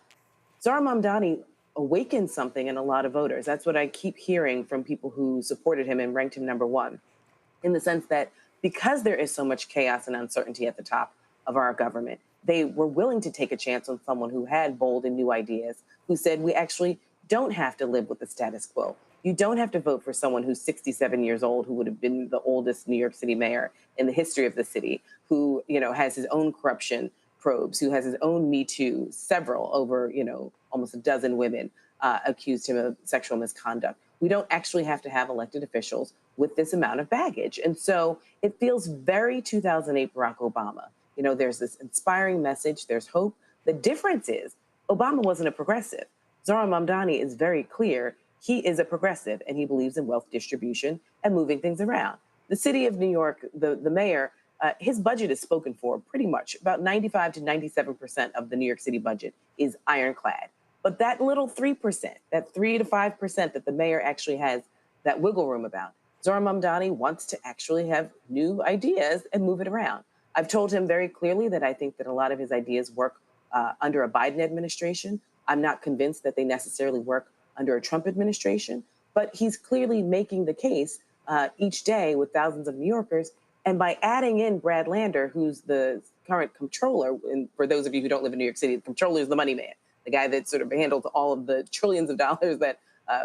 Zohran Mamdani awakened something in a lot of voters. That's what I keep hearing from people who supported him and ranked him #1, in the sense that because there is so much chaos and uncertainty at the top of our government, they were willing to take a chance on someone who had bold and new ideas, who said, we actually don't have to live with the status quo. You don't have to vote for someone who's 67 years old, who would have been the oldest New York City mayor in the history of the city, who, has his own corruption probes, who has his own Me Too, several over, almost a dozen women accused him of sexual misconduct. We don't actually have to have elected officials with this amount of baggage. And so it feels very 2008 Barack Obama. There's this inspiring message, there's hope. The difference is Obama wasn't a progressive. Zohran Mamdani is very clear. He is a progressive, and he believes in wealth distribution and moving things around. The city of New York, the mayor, his budget is spoken for pretty much. About 95 to 97% of the New York City budget is ironclad. But that little 3%, that 3 to 5% that the mayor actually has that wiggle room about, Zohran Mamdani wants to actually have new ideas and move it around. I've told him very clearly that I think that a lot of his ideas work under a Biden administration. I'm not convinced that they necessarily work under a Trump administration, but he's clearly making the case each day with thousands of New Yorkers. And by adding in Brad Lander, who's the current comptroller, and for those of you who don't live in New York City, the comptroller is the money man, the guy that sort of handles all of the trillions of dollars that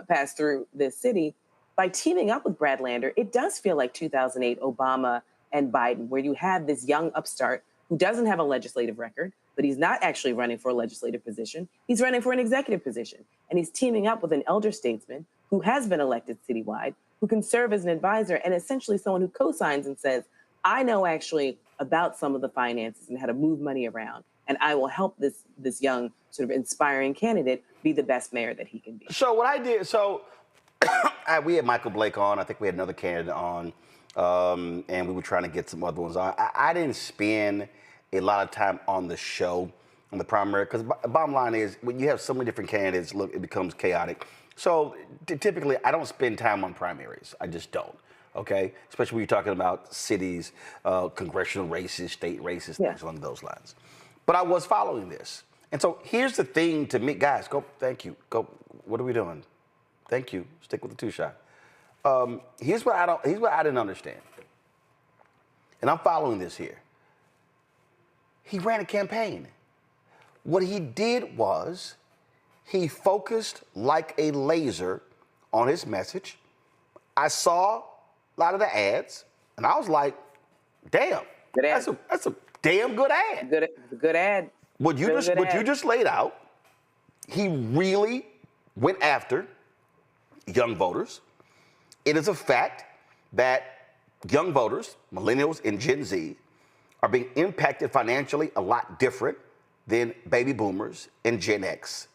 pass through this city. By teaming up with Brad Lander, it does feel like 2008 Obama and Biden, where you have this young upstart who doesn't have a legislative record, but he's not actually running for a legislative position. He's running for an executive position. And he's teaming up with an elder statesman who has been elected citywide, who can serve as an advisor and essentially someone who co-signs and says, I know actually about some of the finances and how to move money around. And I will help this young sort of inspiring candidate be the best mayor that he can be. So what I did, we had Michael Blake on. I think we had another candidate on. And we were trying to get some other ones on. I didn't spend a lot of time on the show, on the primary, because the bottom line is when you have so many different candidates, look, it becomes chaotic. So typically, I don't spend time on primaries. I just don't, okay? Especially when you're talking about cities, congressional races, state races, things along those lines. But I was following this. And so here's the thing to me, guys, thank you. What are we doing? Thank you. Stick with the two-shot. Here's what I didn't understand. And I'm following this here. He ran a campaign. What he did was he focused like a laser on his message. I saw a lot of the ads, and I was like, damn, that's a damn good ad. Good ad. What you just laid out, he really went after young voters. It is a fact that young voters, millennials and Gen Z, are being impacted financially a lot different than baby boomers and Gen X.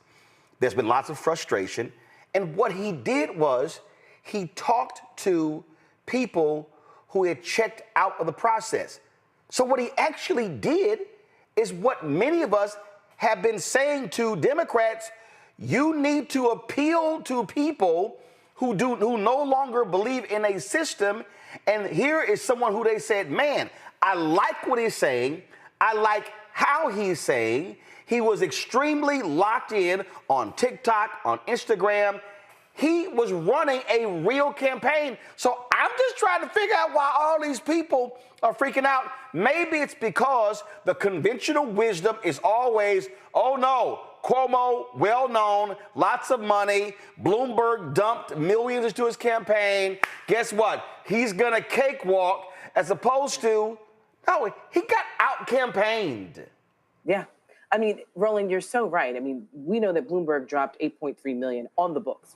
There's been lots of frustration. And what he did was he talked to people who had checked out of the process. So what he actually did is what many of us have been saying to Democrats: you need to appeal to people who no longer believe in a system. And here is someone who they said, man, I like what he's saying. I like how he's saying. He was extremely locked in on TikTok, on Instagram. He was running a real campaign. So I'm just trying to figure out why all these people are freaking out. Maybe it's because the conventional wisdom is always, oh no, Cuomo, well-known, lots of money. Bloomberg dumped millions into his campaign. Guess what? He's going to cakewalk, as opposed to, no, he got out-campaigned. Yeah. I mean, Roland, you're so right. I mean, we know that Bloomberg dropped $8.3 million on the books.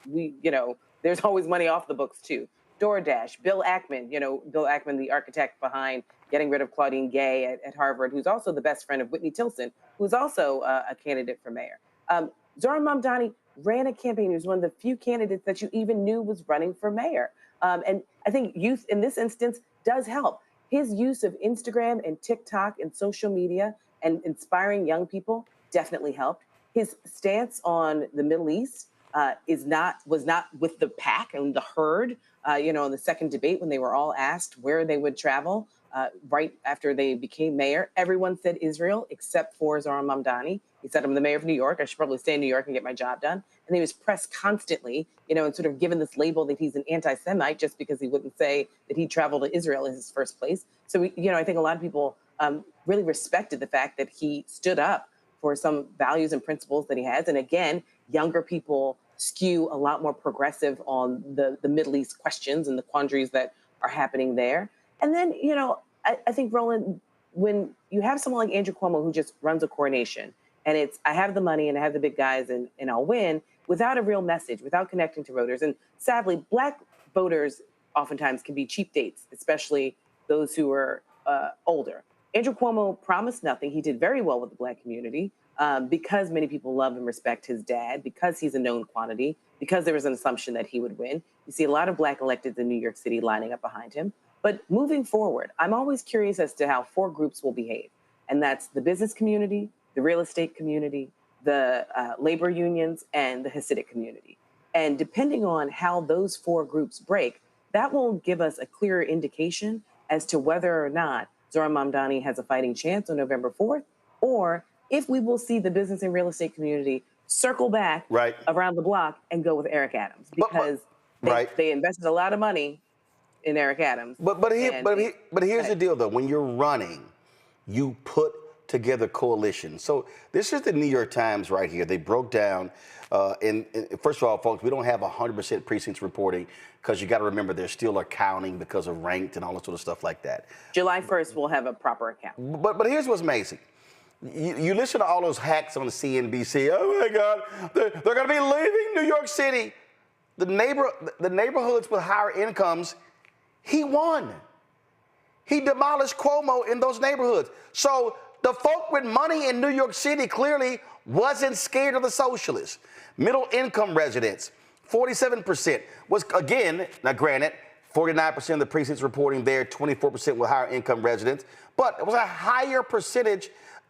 There's always money off the books, too. DoorDash, Bill Ackman, Bill Ackman, the architect behind getting rid of Claudine Gay at Harvard, who's also the best friend of Whitney Tilson, who's also a candidate for mayor. Zohran Mamdani ran a campaign. He was one of the few candidates that you even knew was running for mayor. And I think youth in this instance does help. His use of Instagram and TikTok and social media and inspiring young people definitely helped. His stance on the Middle East was not with the pack and the herd. In the second debate, when they were all asked where they would travel right after they became mayor, everyone said Israel except for Zohran Mamdani. He said, I'm the mayor of New York. I should probably stay in New York and get my job done. And he was pressed constantly, and sort of given this label that he's an anti-Semite just because he wouldn't say that he traveled to Israel in his first place. So, I think a lot of people really respected the fact that he stood up for some values and principles that he has. And again, younger people skew a lot more progressive on the Middle East questions and the quandaries that are happening there. And then, I think, Roland, when you have someone like Andrew Cuomo who just runs a coronation, and it's, I have the money and I have the big guys and I'll win, without a real message, without connecting to voters. And sadly, Black voters oftentimes can be cheap dates, especially those who are older. Andrew Cuomo promised nothing. He did very well with the Black community because many people love and respect his dad, because he's a known quantity, because there was an assumption that he would win. You see a lot of Black electeds in New York City lining up behind him. But moving forward, I'm always curious as to how four groups will behave. And that's the business community, the real estate community, the labor unions, and the Hasidic community. And depending on how those four groups break, that will give us a clearer indication as to whether or not Zohran Mamdani has a fighting chance on November 4th, or if we will see the business and real estate community circle back around the block and go with Eric Adams, because they invested a lot of money in Eric Adams. But here's the deal, though. When you're running, you put together coalitions. So this is the New York Times right here. They broke down, first of all, folks, we don't have 100% precincts reporting because you got to remember they're still accounting because of ranked and all that sort of stuff like that. July 1st, we'll have a proper account. But here's what's amazing. You listen to all those hacks on CNBC. Oh my God, they're going to be leaving New York City. The neighborhoods with higher incomes, he won. He demolished Cuomo in those neighborhoods. So the folk with money in New York City clearly wasn't scared of the socialists. Middle income residents, 47% was, again, now granted, 49% of the precincts reporting there, 24% with higher income residents, but it was a higher percentage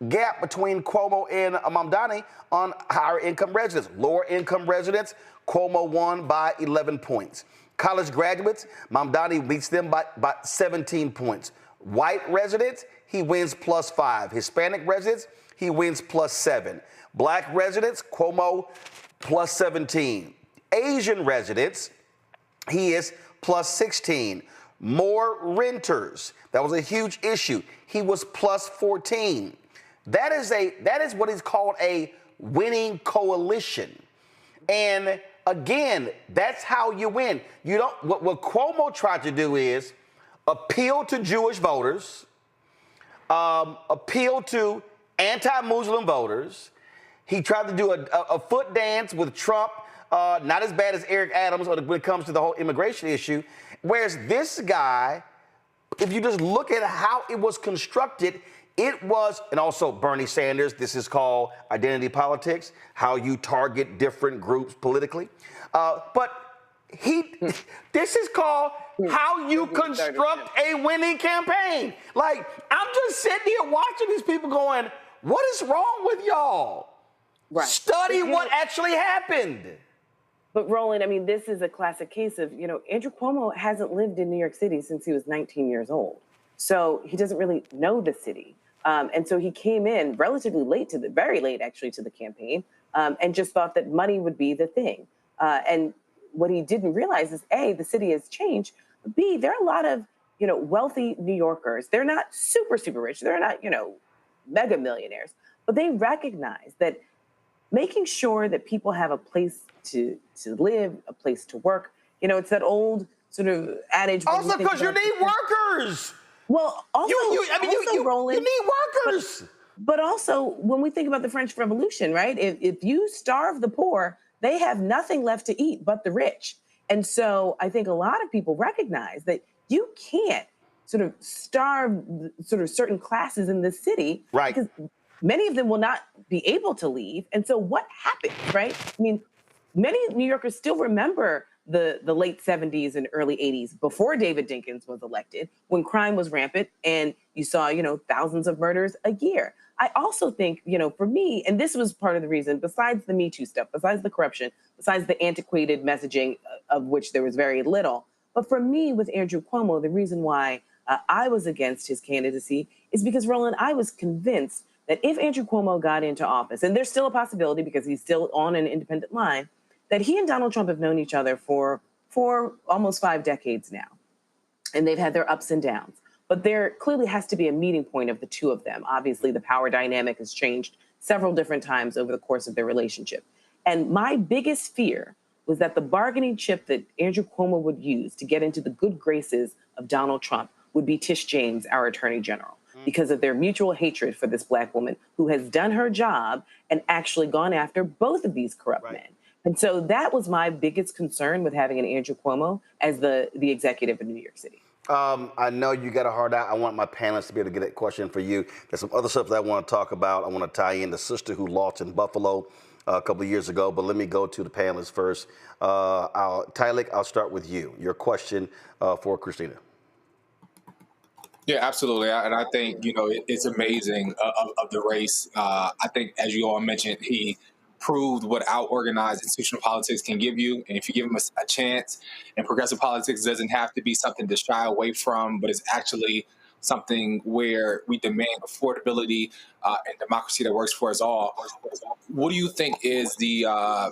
gap between Cuomo and Mamdani on higher income residents. Lower income residents, Cuomo won by 11 points. College graduates, Mamdani beats them by 17 points. White residents, he wins +5. Hispanic residents, he wins +7. Black residents, Cuomo +17. Asian residents, he is +16. More renters, that was a huge issue. He was +14. That is what is called a winning coalition. And again, that's how you win. You don't. What Cuomo tried to do is appeal to Jewish voters, appeal to anti-Muslim voters. He tried to do a foot dance with Trump, not as bad as Eric Adams when it comes to the whole immigration issue. Whereas this guy, if you just look at how it was constructed, it was, and also Bernie Sanders, this is called identity politics, how you target different groups politically. But this is called how you construct a winning campaign. Like, I'm just sitting here watching these people going, what is wrong with y'all? Right. Study what actually happened. But Roland, I mean, this is a classic case of, Andrew Cuomo hasn't lived in New York City since he was 19 years old. So he doesn't really know the city. And so he came in relatively late very late actually to the campaign, and just thought that money would be the thing. And what he didn't realize is A, the city has changed. B, there are a lot of, wealthy New Yorkers. They're not super, super rich. They're not, mega millionaires, but they recognize that making sure that people have a place to live, a place to work. It's that old sort of adage. Also, because you need workers. Well, also, Roland, you need workers. But also, when we think about the French Revolution, right? If you starve the poor, they have nothing left to eat but the rich. And so I think a lot of people recognize that you can't sort of starve sort of certain classes in this city. Right. Because many of them will not be able to leave. And so what happens, right? I mean, many New Yorkers still remember the late 70s and early 80s before David Dinkins was elected, when crime was rampant and you saw, thousands of murders a year. I also think, for me, and this was part of the reason, besides the Me Too stuff, besides the corruption, besides the antiquated messaging of which there was very little, but for me with Andrew Cuomo, the reason why I was against his candidacy is because, Roland, I was convinced that if Andrew Cuomo got into office, and there's still a possibility because he's still on an independent line, that he and Donald Trump have known each other for almost 5 decades now. And they've had their ups and downs. But there clearly has to be a meeting point of the two of them. Obviously, the power dynamic has changed several different times over the course of their relationship. And my biggest fear was that the bargaining chip that Andrew Cuomo would use to get into the good graces of Donald Trump would be Tish James, our attorney general, because of their mutual hatred for this Black woman who has done her job and actually gone after both of these corrupt men. And so that was my biggest concern with having an Andrew Cuomo as the executive in New York City. I know you got a hard out. I want my panelists to be able to get that question for you. There's some other stuff that I want to talk about. I want to tie in the sister who lost in Buffalo a couple of years ago, but let me go to the panelists first. Tylik, I'll start with you. Your question for Christina. Yeah, absolutely. And I think, it's amazing of the race. I think, as you all mentioned, he proved what out-organized institutional politics can give you. And if you give him a chance, and progressive politics doesn't have to be something to shy away from, but it's actually something where we demand affordability and democracy that works for us all. What do you think is the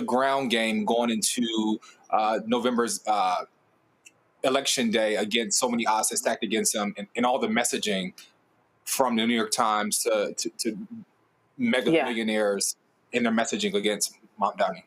ground game going into November's election day against so many odds that stacked against him, and all the messaging from the New York Times to mega millionaires in their messaging against Mamdani?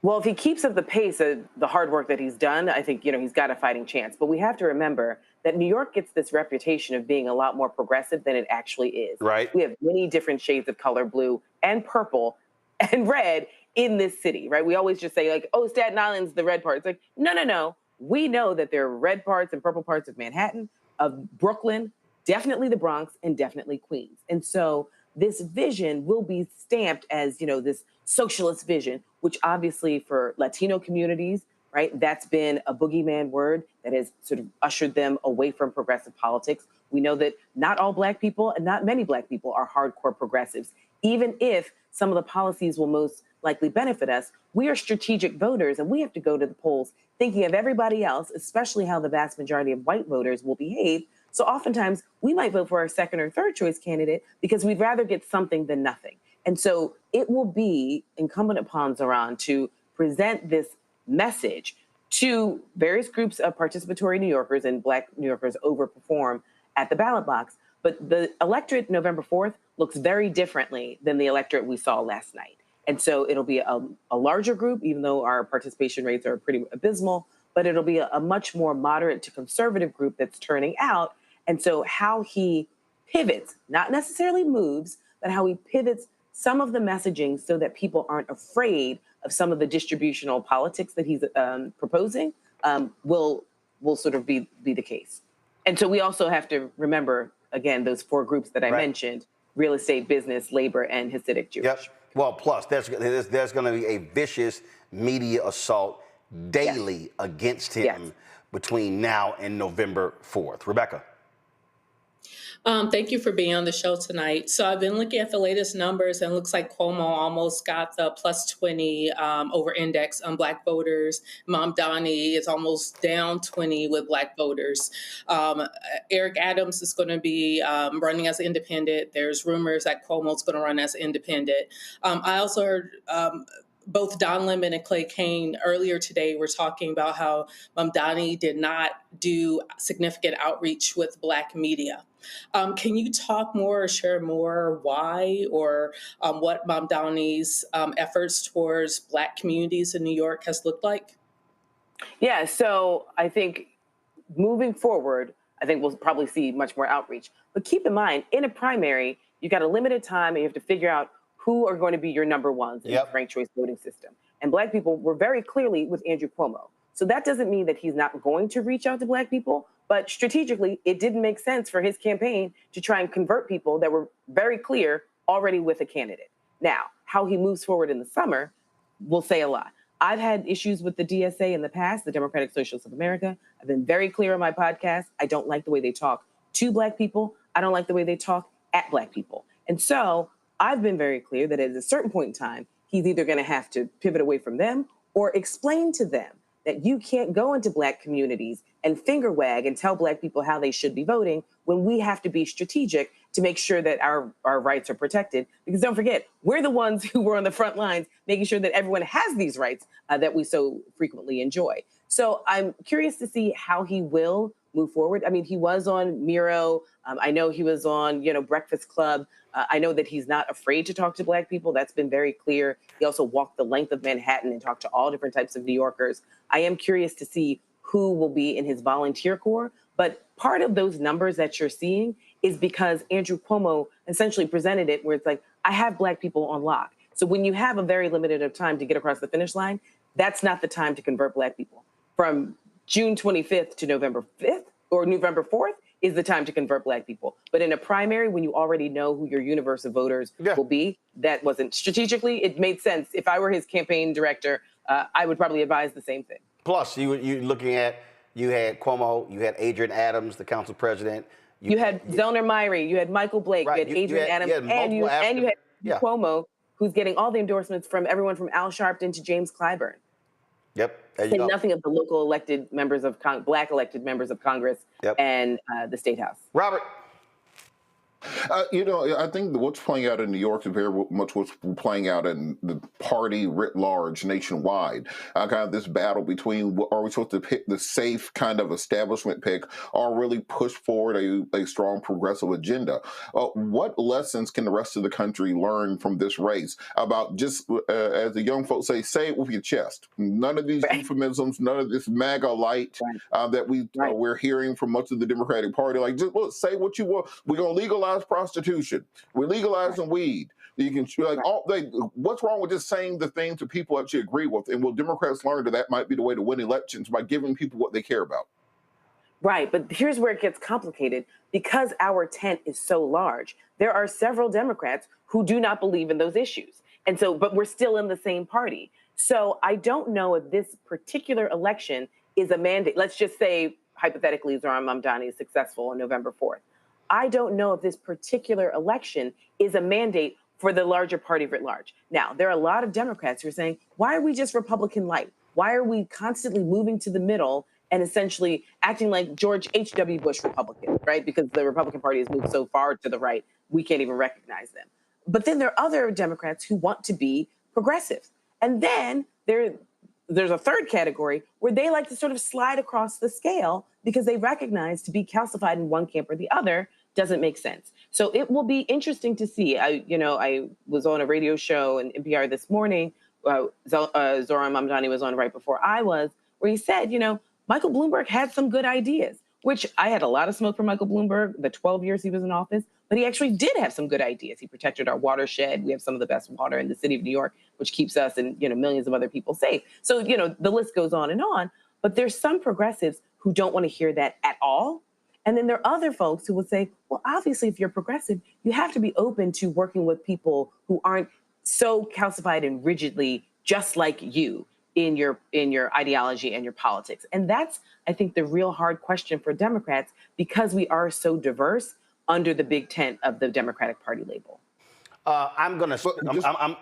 Well, if he keeps up the pace of the hard work that he's done, I think, he's got a fighting chance. But we have to remember that New York gets this reputation of being a lot more progressive than it actually is. Right. We have many different shades of color, blue and purple and red in this city, right? We always just say like, oh, Staten Island's the red part. It's like, no. We know that there are red parts and purple parts of Manhattan, of Brooklyn, definitely the Bronx, and definitely Queens. And so this vision will be stamped as, this socialist vision, which obviously for Latino communities, right, that's been a boogeyman word that has sort of ushered them away from progressive politics. We know that not all Black people and not many Black people are hardcore progressives. Even if some of the policies will most likely benefit us, we are strategic voters, and we have to go to the polls thinking of everybody else, especially how the vast majority of white voters will behave. So oftentimes we might vote for our second or third choice candidate because we'd rather get something than nothing. And so it will be incumbent upon Zohran to present this message to various groups of participatory New Yorkers, and Black New Yorkers overperform at the ballot box. But the electorate November 4th looks very differently than the electorate we saw last night. And so it'll be a larger group, even though our participation rates are pretty abysmal, but it'll be a much more moderate to conservative group that's turning out. And so how he pivots, not necessarily moves, but how he pivots some of the messaging so that people aren't afraid of some of the distributional politics that he's proposing will sort of be the case. And so we also have to remember, again, those four groups that I mentioned: real estate, business, labor, and Hasidic Jewish. Yep. Well, plus there's going to be a vicious media assault daily against him between now and November 4th. Rebecca. Thank you for being on the show tonight. So I've been looking at the latest numbers, and it looks like Cuomo almost got the plus 20 over index on Black voters. Mamdani is almost down 20 with Black voters. Eric Adams is going to be running as independent. There's rumors that Cuomo's going to run as independent. I also heard both Don Lemon and Clay Cane earlier today were talking about how Mamdani did not do significant outreach with Black media. Can you talk more or share more why or what Mamdani's efforts towards Black communities in New York has looked like? Yeah, so I think moving forward, I think we'll probably see much more outreach. But keep in mind, in a primary, you got a limited time and you have to figure out who are going to be your number ones in the ranked choice voting system. And Black people were very clearly with Andrew Cuomo. So that doesn't mean that he's not going to reach out to Black people, but strategically, it didn't make sense for his campaign to try and convert people that were very clear already with a candidate. Now, how he moves forward in the summer will say a lot. I've had issues with the DSA in the past, the Democratic Socialist of America. I've been very clear on my podcast. I don't like the way they talk to Black people. I don't like the way they talk at Black people. And so I've been very clear that at a certain point in time, he's either going to have to pivot away from them or explain to them that you can't go into Black communities and finger wag and tell Black people how they should be voting when we have to be strategic to make sure that our rights are protected. Because don't forget, we're the ones who were on the front lines making sure that everyone has these rights that we so frequently enjoy. So I'm curious to see how he will move forward. I mean, he was on Miro. I know he was on, Breakfast Club. I know that he's not afraid to talk to Black people. That's been very clear. He also walked the length of Manhattan and talked to all different types of New Yorkers. I am curious to see who will be in his volunteer corps. But part of those numbers that you're seeing is because Andrew Cuomo essentially presented it where it's like, I have Black people on lock. So when you have a very limited time to get across the finish line, that's not the time to convert Black people. From June 25th to November 5th or November 4th is the time to convert Black people. But in a primary, when you already know who your universe of voters will be, that wasn't strategically, it made sense. If I were his campaign director, I would probably advise the same thing. Plus, you looking at, you had Cuomo, you had Adrian Adams, the council president. You had Zellner Myrie, you had Michael Blake, Right, you had Adrian Adams, and you had Cuomo, who's getting all the endorsements from everyone from Al Sharpton to James Clyburn. Yep. There you And go. nothing of the local elected members of Black elected members of Congress and the State House. Robert. I think what's playing out in New York is very much what's playing out in the party writ large nationwide. Kind of this battle between, are we supposed to pick the safe kind of establishment pick or really push forward a strong progressive agenda? What lessons can the rest of the country learn from this race about just, as the young folks say it with your chest? None of these euphemisms, none of this MAGA light that we're hearing from much of the Democratic Party. Like, just look, say what you want. We're going to legalize prostitution. We're legalizing weed. You can what's wrong with just saying the things that people actually agree with? And will Democrats learn that might be the way to win elections, by giving people what they care about? Right, but here's where it gets complicated. Because our tent is so large, there are several Democrats who do not believe in those issues. And so, but we're still in the same party. So I don't know if this particular election is a mandate. Let's just say, hypothetically, Zohran Mamdani is successful on November 4th. I don't know if this particular election is a mandate for the larger party writ large. Now, there are a lot of Democrats who are saying, why are we just Republican light? Why are we constantly moving to the middle and essentially acting like George H.W. Bush Republican, right? Because the Republican Party has moved so far to the right, we can't even recognize them. But then there are other Democrats who want to be progressive. And then there's a third category where they like to sort of slide across the scale because they recognize to be calcified in one camp or the other doesn't make sense. So it will be interesting to see. I was on a radio show in NPR this morning. Zohran Mamdani was on right before I was, where he said, Michael Bloomberg had some good ideas, which I had a lot of smoke for Michael Bloomberg, the 12 years he was in office, but he actually did have some good ideas. He protected our watershed. We have some of the best water in the city of New York, which keeps us and millions of other people safe. So, the list goes on, but there's some progressives who don't want to hear that at all. And then there are other folks who would say, well, obviously, if you're progressive, you have to be open to working with people who aren't so calcified and rigidly just like you in your ideology and your politics. And that's, I think, the real hard question for Democrats, because we are so diverse under the big tent of the Democratic Party label. I'm going to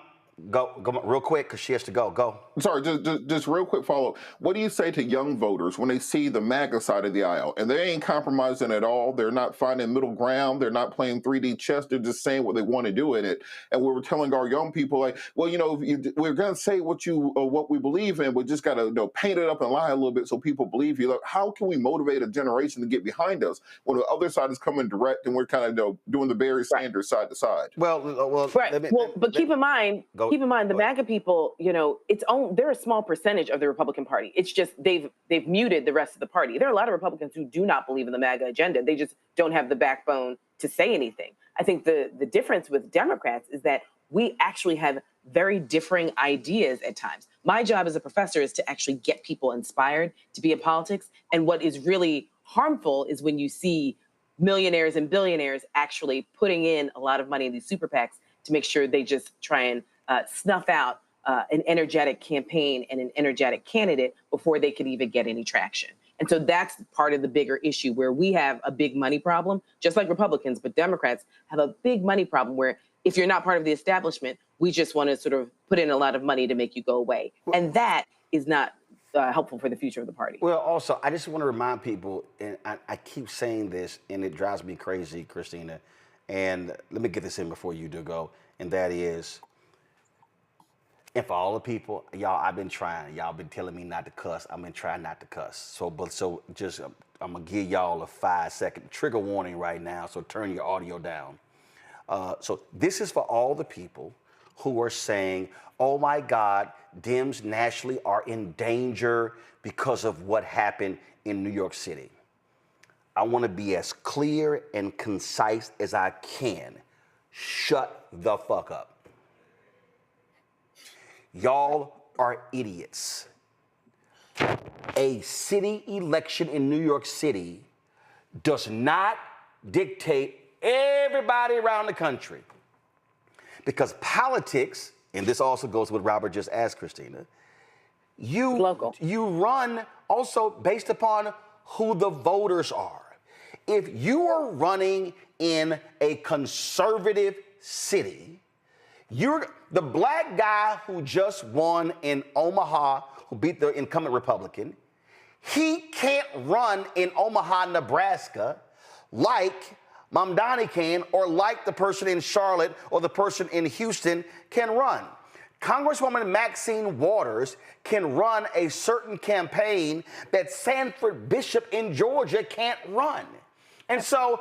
go real quick because she has to go. Go. Sorry, just real quick follow-up. What do you say to young voters when they see the MAGA side of the aisle and they ain't compromising at all? They're not finding middle ground. They're not playing 3D chess. They're just saying what they want to do in it. And we were telling our young people, like, well, we're going to say what we believe in. We just got to paint it up and lie a little bit so people believe you. Like, how can we motivate a generation to get behind us when the other side is coming direct and we're kind of doing the Barry Sanders side to side? But keep in mind, the MAGA people, they're a small percentage of the Republican Party. It's just they've muted the rest of the party. There are a lot of Republicans who do not believe in the MAGA agenda. They just don't have the backbone to say anything. I think the difference with Democrats is that we actually have very differing ideas at times. My job as a professor is to actually get people inspired to be in politics. And what is really harmful is when you see millionaires and billionaires actually putting in a lot of money in these super PACs to make sure they just try and snuff out an energetic campaign and an energetic candidate before they could even get any traction. And so that's part of the bigger issue where we have a big money problem, just like Republicans, but Democrats have a big money problem where if you're not part of the establishment, we just want to sort of put in a lot of money to make you go away. And that is not helpful for the future of the party. Well, also, I just want to remind people, and I keep saying this, and it drives me crazy, Christina, and let me get this in before you do go, and that is, and for all the people, y'all, I've been trying. Y'all been telling me not to cuss. I've been trying not to cuss. So I'm going to give y'all a 5-second trigger warning right now, so turn your audio down. So this is for all the people who are saying, oh my God, Dems nationally are in danger because of what happened in New York City. I want to be as clear and concise as I can. Shut the fuck up. Y'all are idiots. a city election in New York City does not dictate everybody around the country. Because politics, and this also goes with Robert just asked Christina, you run also based upon who the voters are. If you are running in a conservative city, you're the black guy who just won in Omaha, who beat the incumbent Republican, he can't run in Omaha, Nebraska like Mamdani can, or like the person in Charlotte or the person in Houston can run. Congresswoman Maxine Waters can run a certain campaign that Sanford Bishop in Georgia can't run. And so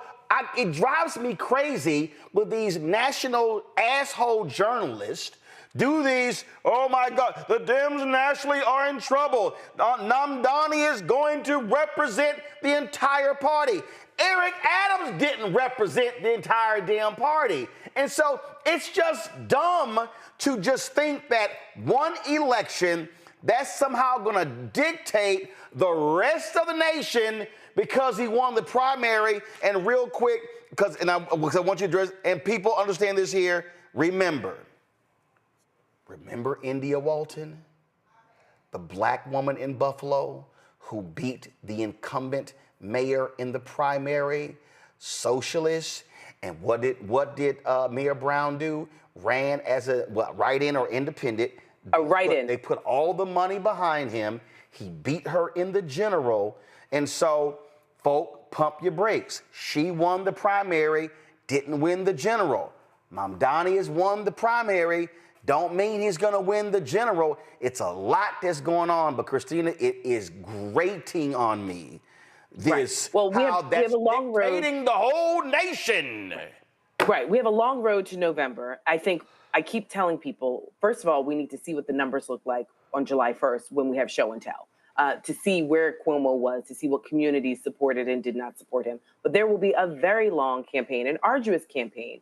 it drives me crazy with these national asshole journalists do these, oh my God, the Dems nationally are in trouble. Mamdani is going to represent the entire party. Eric Adams didn't represent the entire damn party. And so it's just dumb to just think that one election, that's somehow going to dictate the rest of the nation because he won the primary. And real quick, because I want you to address, and people understand this here, remember India Walton, the black woman in Buffalo who beat the incumbent mayor in the primary, socialist, and what did Mayor Brown do? Ran as a write-in or independent. A write-in. They put all the money behind him. He beat her in the general, and so, folk, pump your brakes. She won the primary, didn't win the general. Mamdani has won the primary. Don't mean he's going to win the general. It's a lot that's going on, but Christina, it is grating on me. This Well, we have a long road. Dictating the whole nation. Right. We have a long road to November. I think I keep telling people, first of all, we need to see what the numbers look like on July 1st when we have show and tell, to see where Cuomo was, to see what communities supported and did not support him. But there will be a very long campaign, an arduous campaign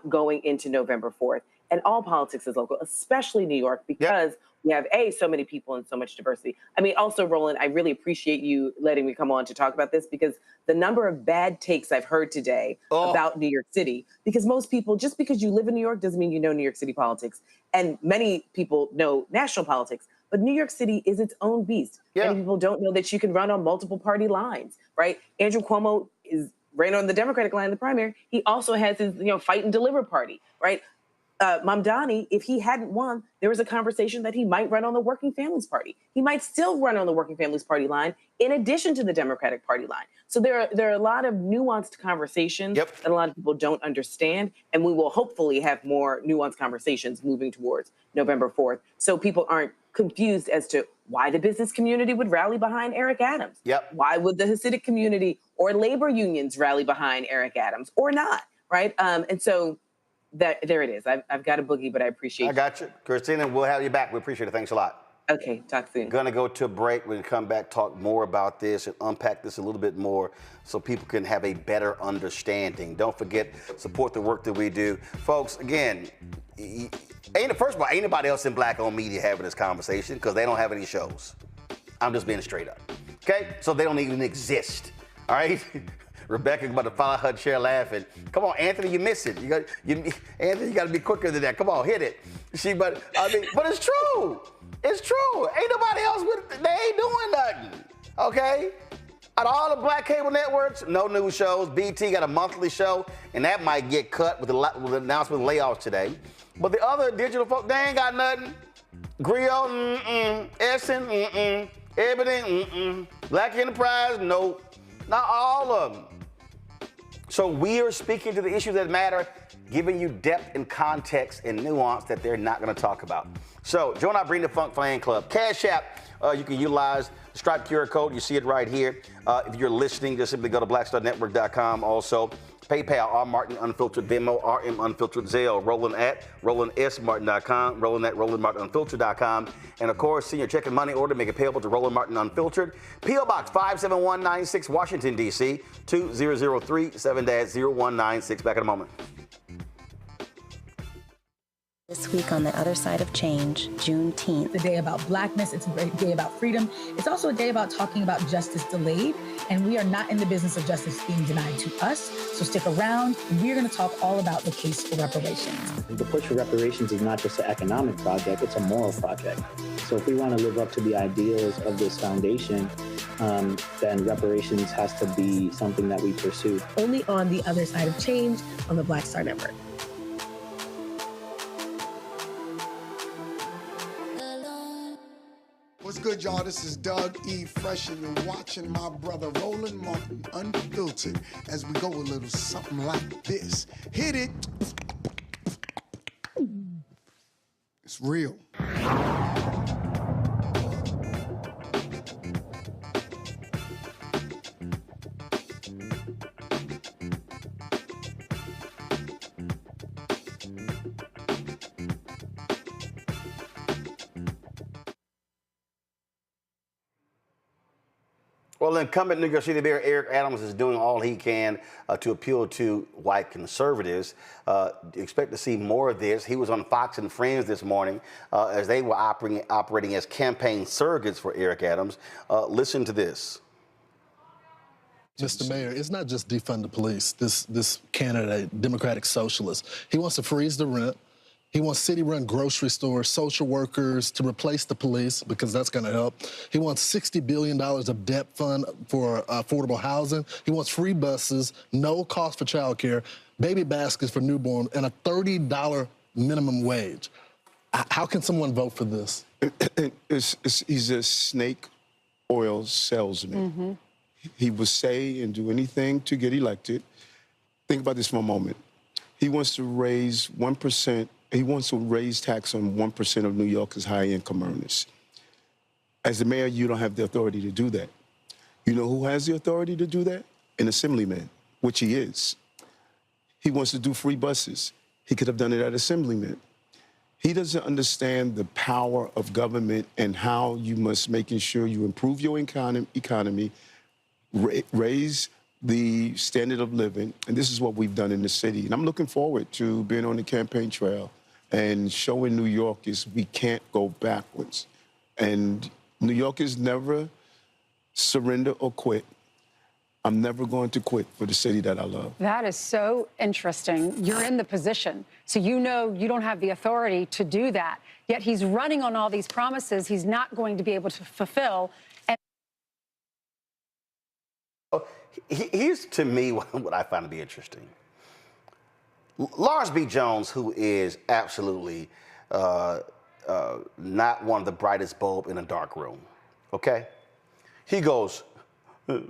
going into November 4th. And all politics is local, especially New York, because we have, so many people and so much diversity. I mean, also, Roland, I really appreciate you letting me come on to talk about this, because the number of bad takes I've heard today about New York City, because most people, just because you live in New York doesn't mean you know New York City politics. And many people know national politics, but New York City is its own beast. Many people don't know that you can run on multiple party lines, right? Andrew Cuomo ran on the Democratic line in the primary. He also has his, fight and deliver party, right? Mamdani, if he hadn't won, there was a conversation that he might run on the Working Families Party. He might still run on the Working Families Party line in addition to the Democratic Party line. So there are a lot of nuanced conversations that a lot of people don't understand, and we will hopefully have more nuanced conversations moving towards November 4th, so people aren't confused as to why the business community would rally behind Eric Adams. Why would the Hasidic community or labor unions rally behind Eric Adams or not, right? And so there it is. I've got a boogie, but I appreciate it. I got you. Christina, we'll have you back. We appreciate it. Thanks a lot. Okay, talk soon. Gonna go to a break. We're gonna come back, talk more about this and unpack this a little bit more so people can have a better understanding. Don't forget, support the work that we do. Folks, again, first of all, ain't nobody else in black-owned media having this conversation because they don't have any shows. I'm just being straight up. Okay? So they don't even exist. All right? Rebecca about to follow her chair laughing. Come on, Anthony, you miss it. Anthony, you got to be quicker than that. Come on, hit it. But it's true. It's true. Ain't nobody else they ain't doing nothing. Okay? Out of all the black cable networks, no news shows. BT got a monthly show, and that might get cut with the announcement of layoffs today. But the other digital folks, they ain't got nothing. Griot, Essen, everything, Black Enterprise, nope. Not all of them. So we are speaking to the issues that matter, giving you depth and context and nuance that they're not going to talk about. So join our Bring the Funk Fan Club. Cash App, you can utilize the Stripe QR code. You see it right here. If you're listening, just simply go to blackstarnetwork.com. Also, PayPal, R. Martin Unfiltered, Venmo, RM Unfiltered, Zelle, Roland at RolandSMartin.com, Roland at RolandMartinUnfiltered.com. And of course, send your check and money order, make it payable to Roland Martin Unfiltered. P.O. Box 57196, Washington, D.C., 2003 7-0196. Back in a moment. This week on The Other Side of Change, Juneteenth. It's a day about blackness. It's a day about freedom. It's also a day about talking about justice delayed. And we are not in the business of justice being denied to us. So stick around. We're going to talk all about the case for reparations. The push for reparations is not just an economic project, it's a moral project. So if we want to live up to the ideals of this foundation, then reparations has to be something that we pursue. Only on The Other Side of Change on the Black Star Network. What's good, y'all? This is Doug E. Fresh, and you're watching my brother Roland Martin Unfiltered as we go a little something like this. Hit it. It's real. Well, incumbent New York City Mayor Eric Adams is doing all he can to appeal to white conservatives. Expect to see more of this. He was on Fox and Friends this morning as they were operating as campaign surrogates for Eric Adams. Listen to this. Mr. Mayor, it's not just defund the police. This candidate, Democratic Socialist, he wants to freeze the rent. He wants city-run grocery stores, social workers to replace the police because that's going to help. He wants $60 billion of debt fund for affordable housing. He wants free buses, no cost for childcare, baby baskets for newborn, and a $30 minimum wage. How can someone vote for this? He's a snake oil salesman. Mm-hmm. He will say and do anything to get elected. Think about this for a moment. He wants to raise 1%. He wants to raise tax on 1% of New York's high-income earners. As the mayor, you don't have the authority to do that. You know who has the authority to do that? An assemblyman, which he is. He wants to do free buses. He could have done it at assemblyman. He doesn't understand the power of government and how you must making sure you improve your economy, raise the standard of living, and this is what we've done in the city. And I'm looking forward to being on the campaign trail and showing New Yorkers we can't go backwards. And New Yorkers never surrender or quit. I'm never going to quit for the city that I love. That is so interesting. You're in the position, so you know you don't have the authority to do that. Yet he's running on all these promises he's not going to be able to fulfill. And Here's, to me, what I find to be interesting. Lawrence B. Jones, who is absolutely not one of the brightest bulb in a dark room, okay? He goes, matter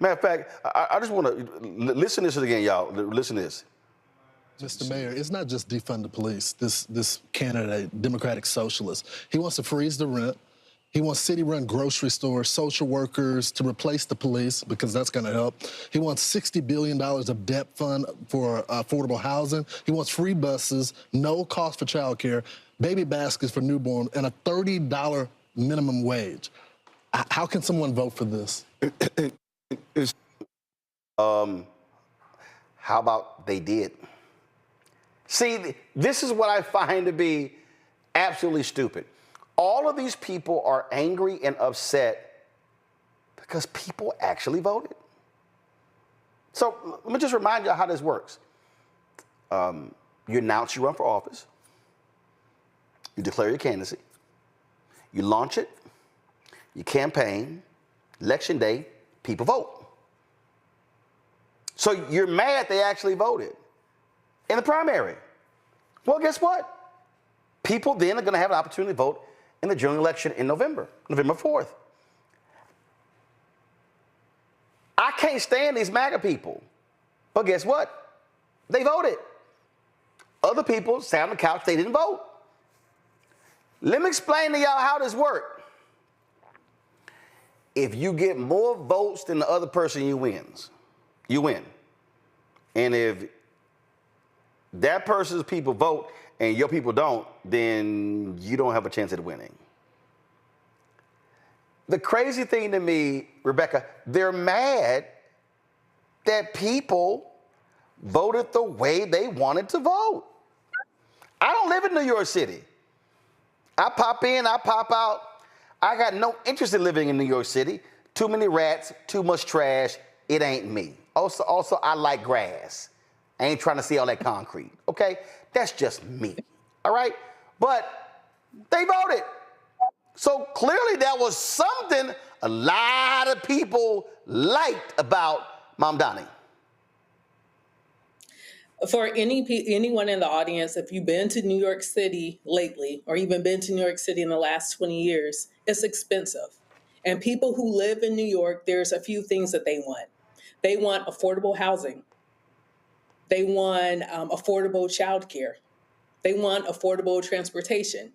of fact, I just want to listen to this again, y'all. Listen to this. Mr. Mayor, it's not just defund the police. This candidate, Democratic Socialist, he wants to freeze the rent. He wants city-run grocery stores, social workers to replace the police because that's going to help. He wants $60 billion of debt fund for affordable housing. He wants free buses, no cost for childcare, baby baskets for newborn, and a $30 minimum wage. How can someone vote for this? How about they did? See, this is what I find to be absolutely stupid. All of these people are angry and upset because people actually voted. So let me just remind you how this works. You announce you run for office. You declare your candidacy. You launch it. You campaign. Election day, people vote. So you're mad they actually voted in the primary. Well, guess what? People then are going to have an opportunity to vote in the general election in November 4th. I can't stand these MAGA people. But guess what? They voted. Other people sat on the couch, they didn't vote. Let me explain to y'all how this works. If you get more votes than the other person, you win. And if that person's people vote and your people don't, then you don't have a chance at winning. The crazy thing to me, Rebecca, they're mad that people voted the way they wanted to vote. I don't live in New York City. I pop in, I pop out. I got no interest in living in New York City. Too many rats, too much trash. It ain't me. Also, I like grass. I ain't trying to see all that concrete, okay? That's just me, all right? But they voted. So clearly there was something a lot of people liked about Mamdani. For anyone in the audience, if you've been to New York City lately, or even been to New York City in the last 20 years, it's expensive. And people who live in New York, there's a few things that they want. They want affordable housing. They want affordable childcare. They want affordable transportation.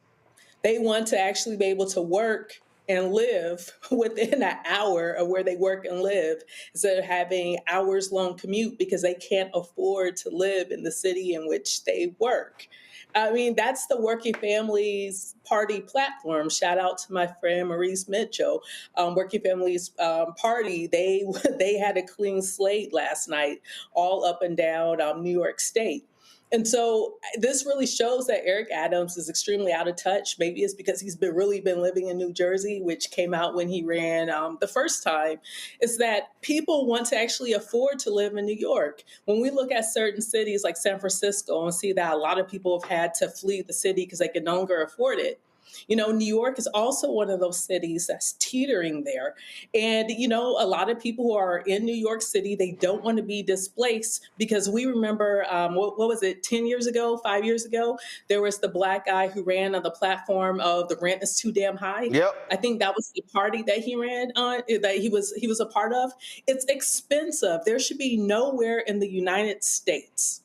They want to actually be able to work and live within an hour of where they work and live instead of having hours-long commute because they can't afford to live in the city in which they work. I mean, that's the Working Families Party platform. Shout out to my friend Maurice Mitchell. Working Families Party, they had a clean slate last night, all up and down New York State. And so this really shows that Eric Adams is extremely out of touch. Maybe it's because he's really been living in New Jersey, which came out when he ran the first time, is that people want to actually afford to live in New York. When we look at certain cities like San Francisco and see that a lot of people have had to flee the city because they can no longer afford it, you know, New York is also one of those cities that's teetering there. And, you know, a lot of people who are in New York City, they don't want to be displaced because we remember, what was it, 10 years ago, 5 years ago, there was the Black guy who ran on the platform of the rent is too damn high. Yep. I think that was the party that he ran on, that he was a part of. It's expensive. There should be nowhere in the United States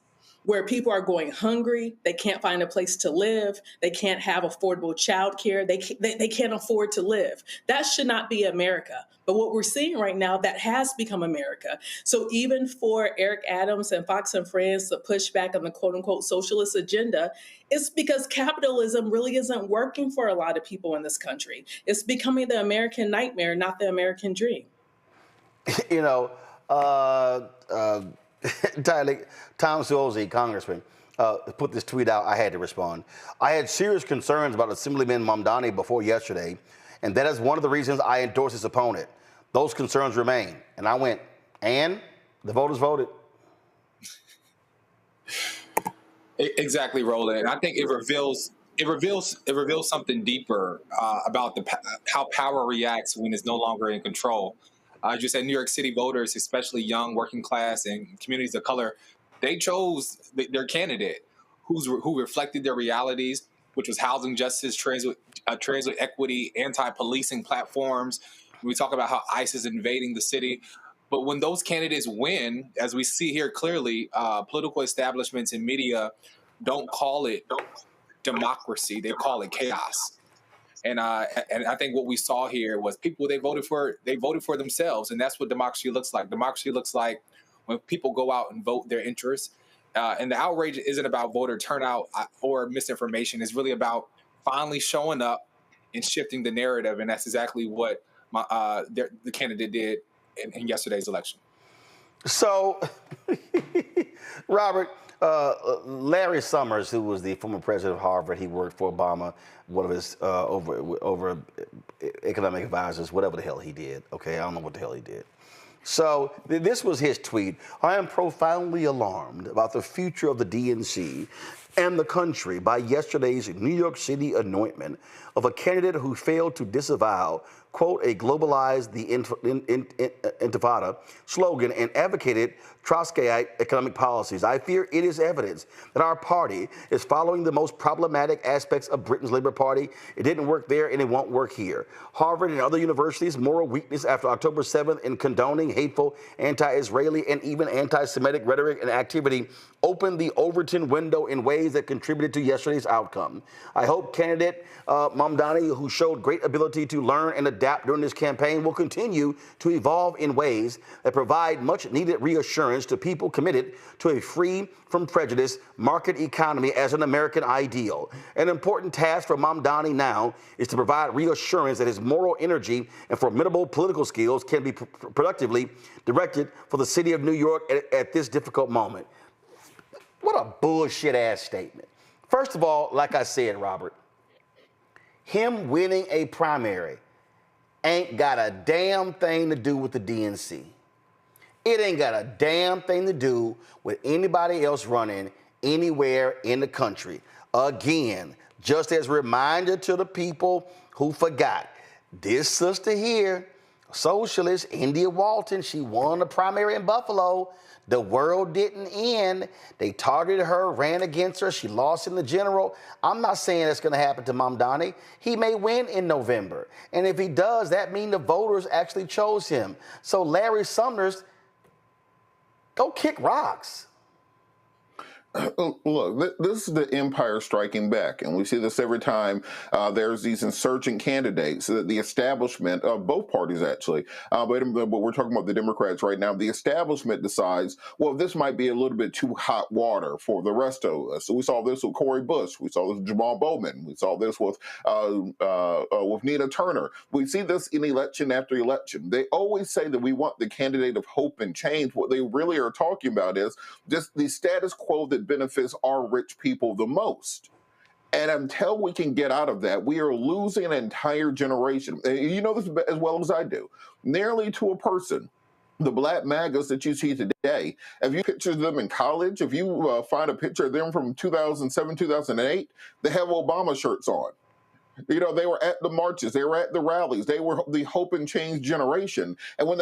where people are going hungry, they can't find a place to live, they can't have affordable childcare, they can't afford to live. That should not be America. But what we're seeing right now, that has become America. So even for Eric Adams and Fox and Friends to push back on the quote unquote socialist agenda, it's because capitalism really isn't working for a lot of people in this country. It's becoming the American nightmare, not the American dream. You know, Tom Suozzi, Congressman, put this tweet out. I had to respond. I had serious concerns about Assemblyman Mamdani before yesterday, and that is one of the reasons I endorsed his opponent. Those concerns remain. And I went, and the voters voted. Exactly, Roland. And I think it reveals something deeper about how power reacts when it's no longer in control. As you said, New York City voters, especially young, working class, and communities of color, they chose their candidate who reflected their realities, which was housing justice, transit equity, anti-policing platforms. We talk about how ICE is invading the city. But when those candidates win, as we see here clearly, political establishments and media don't call it democracy. They call it chaos. And I think what we saw here was people they voted for themselves, and that's what democracy looks like. Democracy looks like when people go out and vote their interests. And the outrage isn't about voter turnout or misinformation. It's really about finally showing up and shifting the narrative, and that's exactly what the candidate did in yesterday's election. So, Robert, Larry Summers, who was the former president of Harvard, he worked for Obama, one of his over economic advisors, whatever the hell he did. Okay, I don't know what the hell he did. So this was his tweet. I am profoundly alarmed about the future of the DNC and the country by yesterday's New York City anointment of a candidate who failed to disavow, quote, a globalized the intifada slogan and advocated Trotskyite economic policies. I fear it is evidence that our party is following the most problematic aspects of Britain's Labour Party. It didn't work there and it won't work here. Harvard and other universities' moral weakness after October 7th in condoning hateful, anti-Israeli, and even anti-Semitic rhetoric and activity opened the Overton window in ways that contributed to yesterday's outcome. I hope candidate Mamdani, who showed great ability to learn and adapt during this campaign, will continue to evolve in ways that provide much needed reassurance to people committed to a free from prejudice market economy as an American ideal. An important task for Mamdani now is to provide reassurance that his moral energy and formidable political skills can be productively directed for the city of New York at this difficult moment. What a bullshit ass statement. First of all, like I said, Robert, him winning a primary ain't got a damn thing to do with the DNC. It ain't got a damn thing to do with anybody else running anywhere in the country. Again, just as a reminder to the people who forgot, this sister here, socialist, India Walton, she won the primary in Buffalo. The world didn't end. They targeted her, ran against her. She lost in the general. I'm not saying that's going to happen to Mamdani. He may win in November. And if he does, that means the voters actually chose him. So Larry Summers, go kick rocks. Look, this is the empire striking back, and we see this every time there's these insurgent candidates. The establishment of both parties, actually, but we're talking about the Democrats right now. The establishment decides, well, this might be a little bit too hot water for the rest of us. So we saw this with Cori Bush. We saw this with Jamal Bowman. We saw this with Nina Turner. We see this in election after election. They always say that we want the candidate of hope and change. What they really are talking about is just the status quo that benefits our rich people the most. And until we can get out of that, we are losing an entire generation. You know this as well as I do. Nearly to a person, the black MAGAs that you see today, if you picture them in college, if you find a picture of them from 2007, 2008, they have Obama shirts on. You know, they were at the marches, they were at the rallies, they were the hope and change generation. And when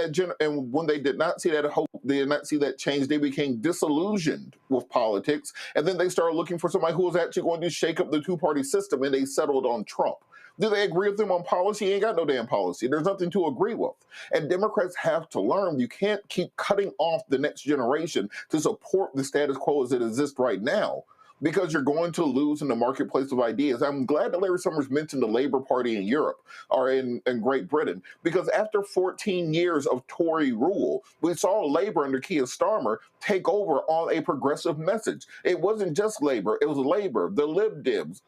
when they did not see that hope, they did not see that change, they became disillusioned with politics. And then they started looking for somebody who was actually going to shake up the two-party system, and they settled on Trump. Do they agree with him on policy? He ain't got no damn policy. There's nothing to agree with. And Democrats have to learn you can't keep cutting off the next generation to support the status quo as it exists right now, because you're going to lose in the marketplace of ideas. I'm glad that Larry Summers mentioned the Labour Party in Europe or in Great Britain, because after 14 years of Tory rule, we saw Labour under Keir Starmer take over on a progressive message. It wasn't just Labour, it was Labour, the Lib Dems,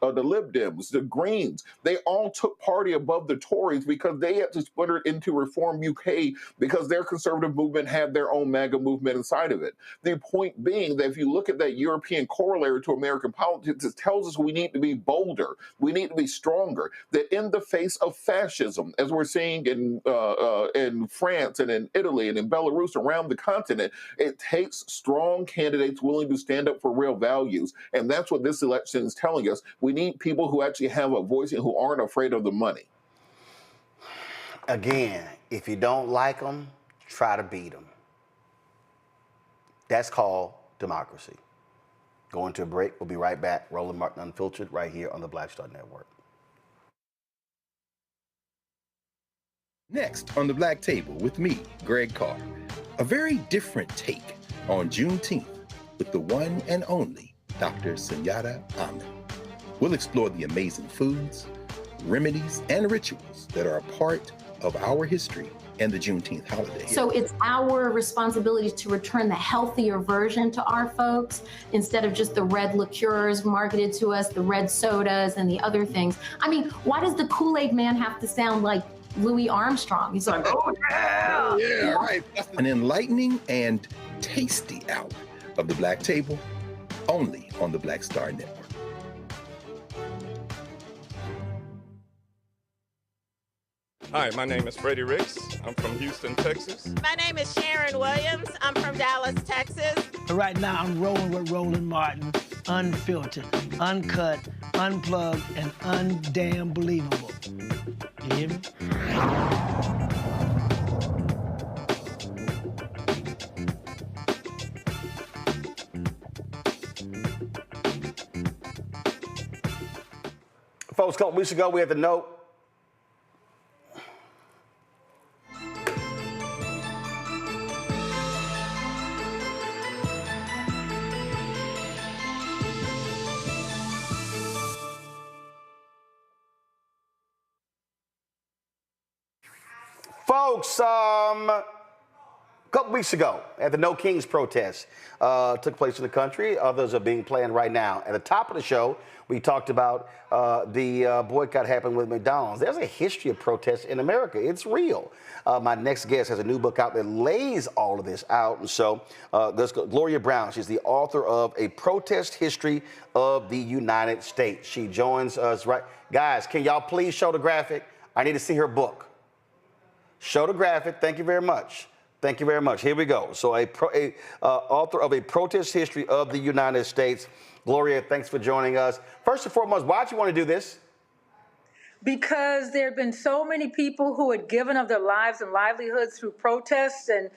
the Greens. They all took party above the Tories because they had to splinter into Reform UK because their conservative movement had their own MAGA movement inside of it. The point being that if you look at that European corollary to American politics, it tells us we need to be bolder, we need to be stronger, that in the face of fascism, as we're seeing in France and in Italy and in Belarus around the continent, it takes strong candidates willing to stand up for real values. And that's what this election is telling us. We need people who actually have a voice and who aren't afraid of the money. Again, if you don't like them, try to beat them. That's called democracy. Going to a break. We'll be right back. Roland Martin Unfiltered right here on the Black Star Network. Next on the Black Table with me, Greg Carr. A very different take on Juneteenth with the one and only Dr. Sunyata Ahmed. We'll explore the amazing foods, remedies, and rituals that are a part of our history and the Juneteenth holiday. So it's our responsibility to return the healthier version to our folks instead of just the red liqueurs marketed to us, the red sodas and the other things. I mean, why does the Kool-Aid man have to sound like Louis Armstrong? He's like, oh yeah! Yeah, right. An enlightening and tasty hour of the Black Table, only on the Black Star Network. Hi, my name is Freddie Ricks. I'm from Houston, Texas. My name is Sharon Williams. I'm from Dallas, Texas. Right now, I'm rolling with Roland Martin, unfiltered, uncut, unplugged, and undamn believable. You hear me? Folks, a couple weeks ago, we had the note. Folks, A couple weeks ago, at the No Kings protest, took place in the country. Others are being planned right now. At the top of the show, we talked about the boycott happened with McDonald's. There's a history of protests in America. It's real. My next guest has a new book out that lays all of this out. And so let's go. Gloria Brown, she's the author of A Protest History of the United States. She joins us right. Guys, can y'all please show the graphic? I need to see her book. Show the graphic. Thank you very much. Thank you very much. Here we go. So, author of A Protest History of the United States. Gloria, thanks for joining us. First and foremost, why'd you want to do this? Because there have been so many people who had given up their lives and livelihoods through protests, and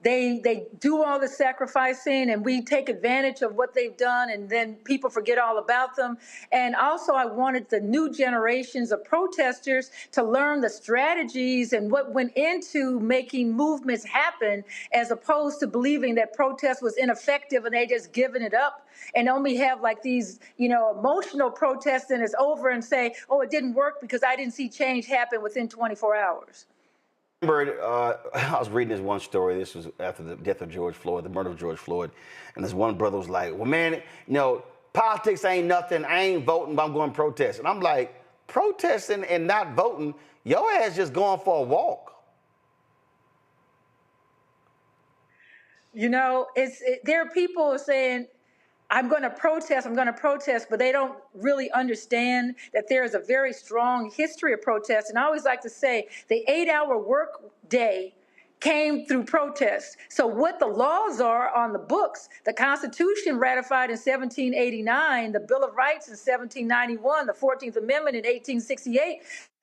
they do all the sacrificing, and we take advantage of what they've done, and then people forget all about them. And also, I wanted the new generations of protesters to learn the strategies and what went into making movements happen, as opposed to believing that protest was ineffective and they just given it up and only have like these, emotional protests, and it's over and say, oh, it didn't work because I didn't see change happen within 24 hours. I was reading this one story. This was after the death of George Floyd, the murder of George Floyd. And this one brother was like, well, man, politics ain't nothing. I ain't voting, but I'm going to protest. And I'm like, protesting and not voting, your ass just going for a walk. There are people saying, I'm going to protest, but they don't really understand that there is a very strong history of protest. And I always like to say the 8-hour work day came through protests. So what the laws are on the books, the Constitution ratified in 1789, the Bill of Rights in 1791, the 14th Amendment in 1868,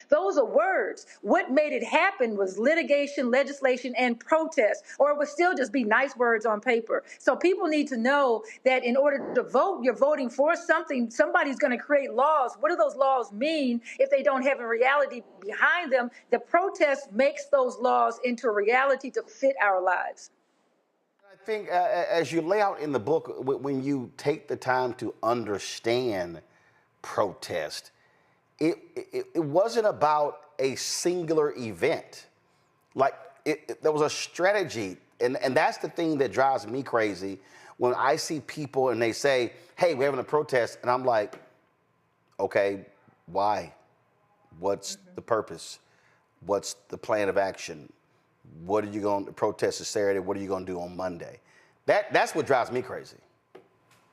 those are words. What made it happen was litigation, legislation, and protest, or it would still just be nice words on paper. So people need to know that in order to vote, you're voting for something. Somebody's going to create laws. What do those laws mean if they don't have a reality behind them? The protest makes those laws into a reality to fit our lives. I think as you lay out in the book, when you take the time to understand protest, it wasn't about a singular event. There was a strategy. And that's the thing that drives me crazy when I see people and they say, hey, we're having a protest. And I'm like, okay, why? What's the purpose? What's the plan of action? What are you going to protest this Saturday? What are you going to do on Monday? That's what drives me crazy.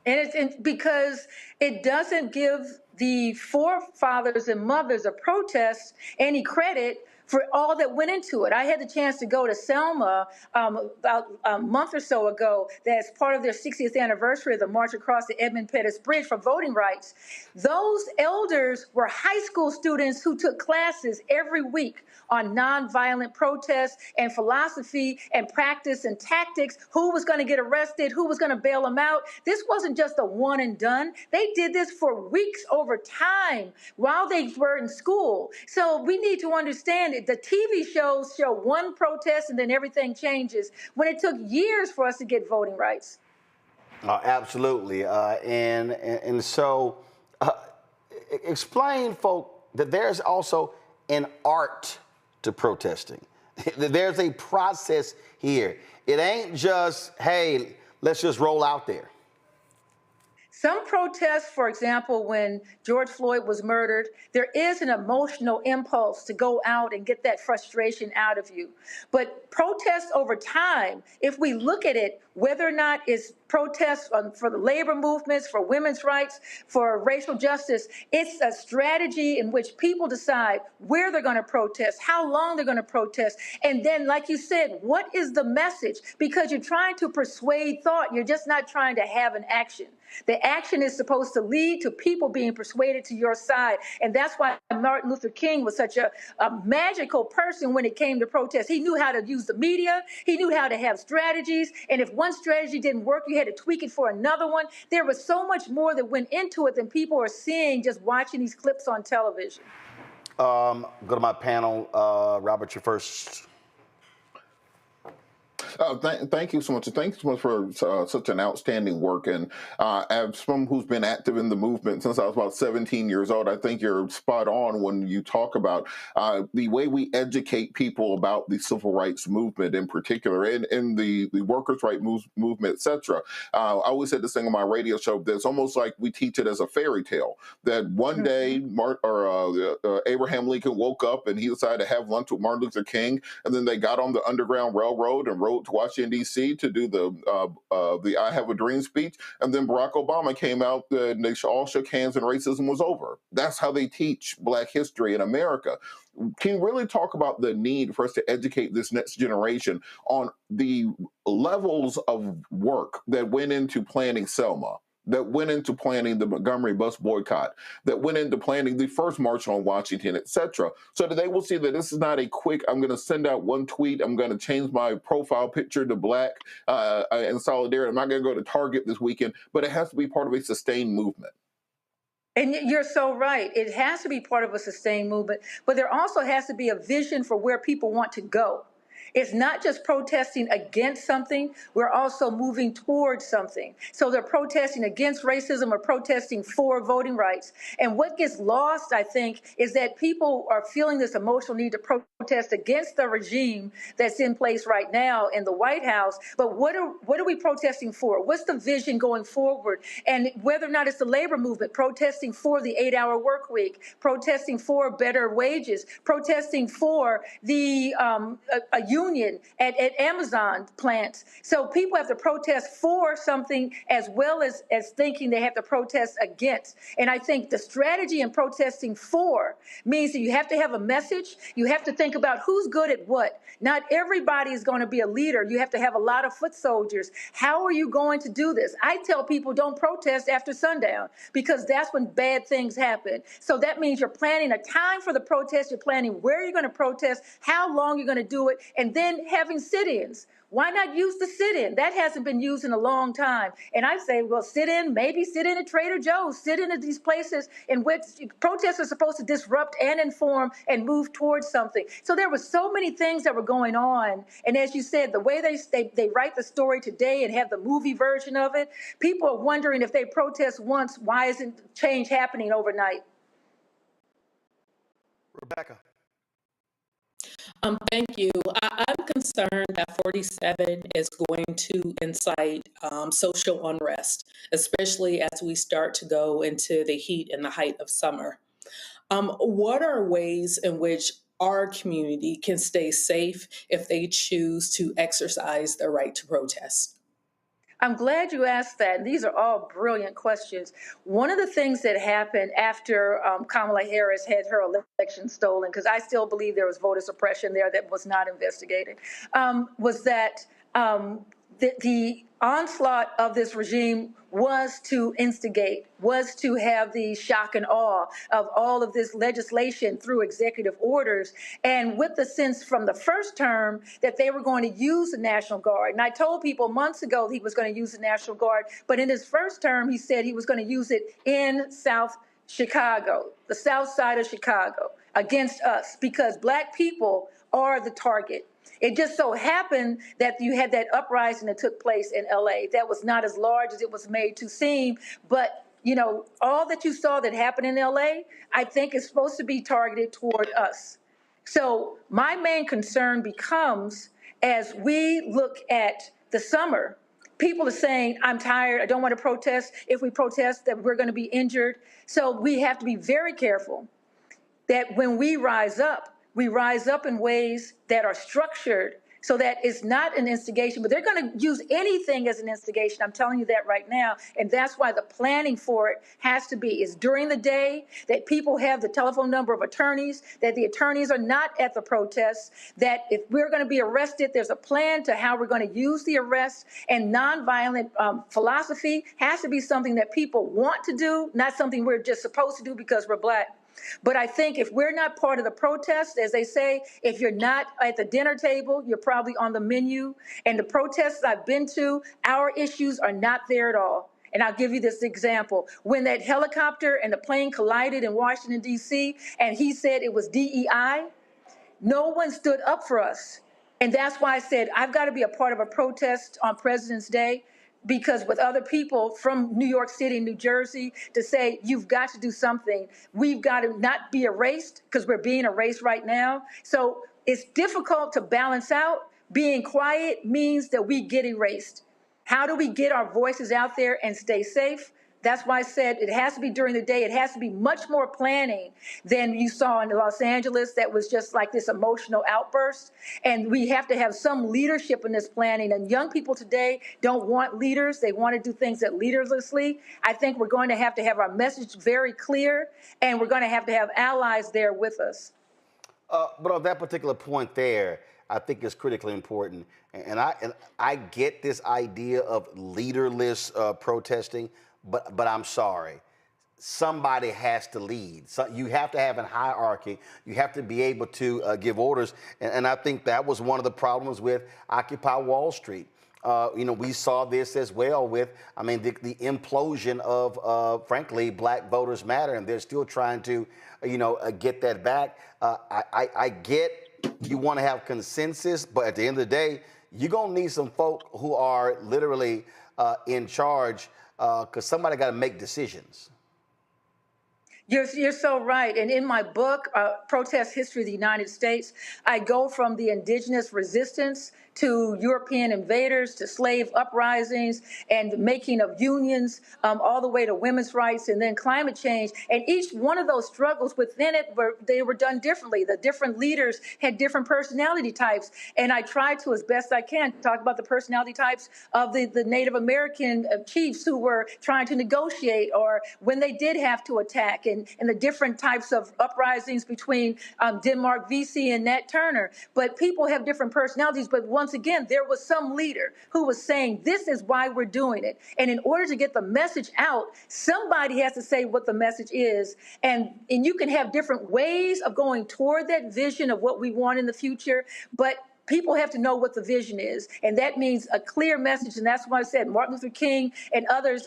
And it's because it doesn't give the forefathers and mothers of protest any credit for all that went into it. I had the chance to go to Selma about a month or so ago. That's part of their 60th anniversary of the March Across the Edmund Pettus Bridge for voting rights. Those elders were high school students who took classes every week on nonviolent protests and philosophy and practice and tactics, who was going to get arrested, who was going to bail them out. This wasn't just a one and done. They did this for weeks over time while they were in school. So we need to understand it. The TV shows show one protest and then everything changes, when it took years for us to get voting rights. Absolutely. And so explain, folk, that there's also an art to protesting. There's a process here. It ain't just, hey, let's just roll out there. Some protests, for example, when George Floyd was murdered, there is an emotional impulse to go out and get that frustration out of you. But protests over time, if we look at it, whether or not it's protests for the labor movements, for women's rights, for racial justice, it's a strategy in which people decide where they're going to protest, how long they're going to protest, and then, like you said, what is the message? Because you're trying to persuade thought. You're just not trying to have an action. The action is supposed to lead to people being persuaded to your side. And that's why Martin Luther King was such a magical person when it came to protest. He knew how to use the media. He knew how to have strategies. And if one strategy didn't work, you had to tweak it for another one. There was so much more that went into it than people are seeing just watching these clips on television. Go to my panel. Robert, you're first. Thank you so much. Thank you so much for such an outstanding work. And as someone who's been active in the movement since I was about 17 years old, I think you're spot on when you talk about the way we educate people about the civil rights movement in particular, and the workers' rights movement, etc. I always said this thing on my radio show that it's almost like we teach it as a fairy tale, that one day Abraham Lincoln woke up and he decided to have lunch with Martin Luther King, and then they got on the Underground Railroad and rode to Washington, D.C. to do the I Have a Dream speech. And then Barack Obama came out and they all shook hands and racism was over. That's how they teach Black history in America. Can you really talk about the need for us to educate this next generation on the levels of work that went into planning Selma, that went into planning the Montgomery bus boycott, that went into planning the first march on Washington, etc., so that they will see that this is not a quick, I'm going to send out one tweet, I'm going to change my profile picture to Black in solidarity, I'm not going to go to Target this weekend, but it has to be part of a sustained movement. And you're so right. It has to be part of a sustained movement, but there also has to be a vision for where people want to go. It's not just protesting against something, we're also moving towards something. So they're protesting against racism or protesting for voting rights. And what gets lost, I think, is that people are feeling this emotional need to protest against the regime that's in place right now in the White House. But what are we protesting for? What's the vision going forward? And whether or not it's the labor movement, protesting for the 8-hour work week, protesting for better wages, protesting for the a union at Amazon plants. So people have to protest for something as well as thinking they have to protest against. And I think the strategy in protesting for means that you have to have a message. You have to think about who's good at what. Not everybody is going to be a leader. You have to have a lot of foot soldiers. How are you going to do this? I tell people don't protest after sundown because that's when bad things happen. So that means you're planning a time for the protest. You're planning where you're going to protest, how long you're going to do it, and then having sit-ins. Why not use the sit-in? That hasn't been used in a long time. And I say, well, maybe sit in at Trader Joe's, sit in at these places in which protests are supposed to disrupt and inform and move towards something. So there were so many things that were going on. And as you said, the way they write the story today and have the movie version of it, people are wondering if they protest once, why isn't change happening overnight? Rebecca. Thank you. I'm concerned that 47 is going to incite social unrest, especially as we start to go into the heat and the height of summer. What are ways in which our community can stay safe if they choose to exercise their right to protest? I'm glad you asked that. These are all brilliant questions. One of the things that happened after Kamala Harris had her election stolen, because I still believe there was voter suppression there that was not investigated, was that the onslaught of this regime was to instigate, was to have the shock and awe of all of this legislation through executive orders, and with the sense from the first term that they were going to use the National Guard. And I told people months ago he was going to use the National Guard, but in his first term, he said he was going to use it in South Chicago, the South Side of Chicago, against us, because Black people are the target. It just so happened that you had that uprising that took place in LA. That was not as large as it was made to seem, but you know, all that you saw that happened in LA, I think is supposed to be targeted toward us. So my main concern becomes, as we look at the summer, people are saying, I'm tired, I don't want to protest. If we protest, that we're going to be injured. So we have to be very careful that when we rise up in ways that are structured so that it's not an instigation, but they're going to use anything as an instigation. I'm telling you that right now. And that's why the planning for it has to be is during the day, that people have the telephone number of attorneys, that the attorneys are not at the protests, that if we're going to be arrested, there's a plan to how we're going to use the arrest. And nonviolent philosophy has to be something that people want to do, not something we're just supposed to do because we're Black. But I think if we're not part of the protest, as they say, if you're not at the dinner table, you're probably on the menu. And the protests I've been to, our issues are not there at all. And I'll give you this example. When that helicopter and the plane collided in Washington, D.C., and he said it was DEI, no one stood up for us. And that's why I said I've got to be a part of a protest on President's Day, because with other people from New York City, New Jersey, to say, you've got to do something. We've got to not be erased, because we're being erased right now. So it's difficult to balance out. Being quiet means that we get erased. How do we get our voices out there and stay safe? That's why I said it has to be during the day. It has to be much more planning than you saw in Los Angeles. That was just like this emotional outburst. And we have to have some leadership in this planning. And young people today don't want leaders. They want to do things that leaderlessly. I think we're going to have our message very clear, and we're going to have allies there with us. But on that particular point there, I think is critically important. And I get this idea of leaderless protesting, but I'm sorry. Somebody has to lead. So you have to have a hierarchy. You have to be able to give orders. And I think that was one of the problems with Occupy Wall Street. We saw this as well with, the implosion of, frankly, Black Voters Matter, and they're still trying to, get that back. I get you want to have consensus, but at the end of the day, you're going to need some folk who are literally in charge, because somebody got to make decisions. You're so right. And in my book, Protest History of the United States, I go from the indigenous resistance to European invaders, to slave uprisings and the making of unions, all the way to women's rights and then climate change. And each one of those struggles within it, they were done differently. The different leaders had different personality types. And I try to, as best I can, talk about the personality types of the Native American chiefs who were trying to negotiate, or when they did have to attack, and the different types of uprisings between Denmark Vesey and Nat Turner. But people have different personalities. But once again, there was some leader who was saying, this is why we're doing it. And in order to get the message out, somebody has to say what the message is. And you can have different ways of going toward that vision of what we want in the future. But people have to know what the vision is, and that means a clear message. And that's why I said Martin Luther King and others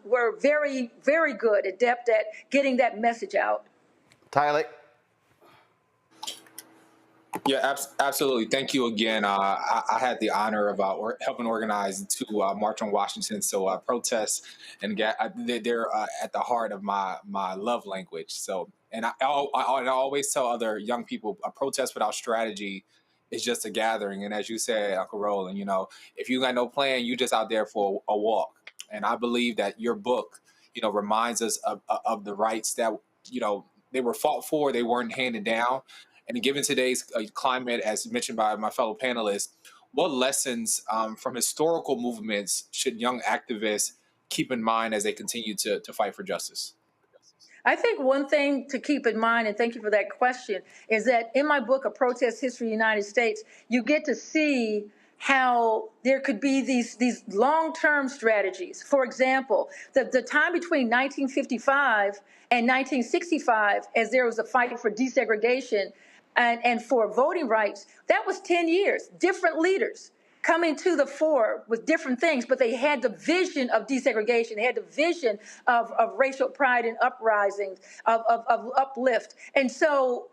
were very, very good, adept at getting that message out. Tyler? Yeah, absolutely. Thank you again. I had the honor of helping organize two March on Washington. So protests, and they're at the heart of my love language. So, and I always tell other young people, a protest without strategy is just a gathering. And as you said, Uncle Roland, if you got no plan, you just out there for a walk. And I believe that your book, reminds us of the rights that, they were fought for, they weren't handed down. And given today's climate, as mentioned by my fellow panelists, what lessons from historical movements should young activists keep in mind as they continue to fight for justice? I think one thing to keep in mind, and thank you for that question, is that in my book, A Protest History of the United States, you get to see how there could be these long-term strategies. For example, the time between 1955 and 1965, as there was a fight for desegregation and for voting rights, that was 10 years, different leaders coming to the fore with different things, but they had the vision of desegregation. They had the vision of racial pride and uprisings, of uplift. And so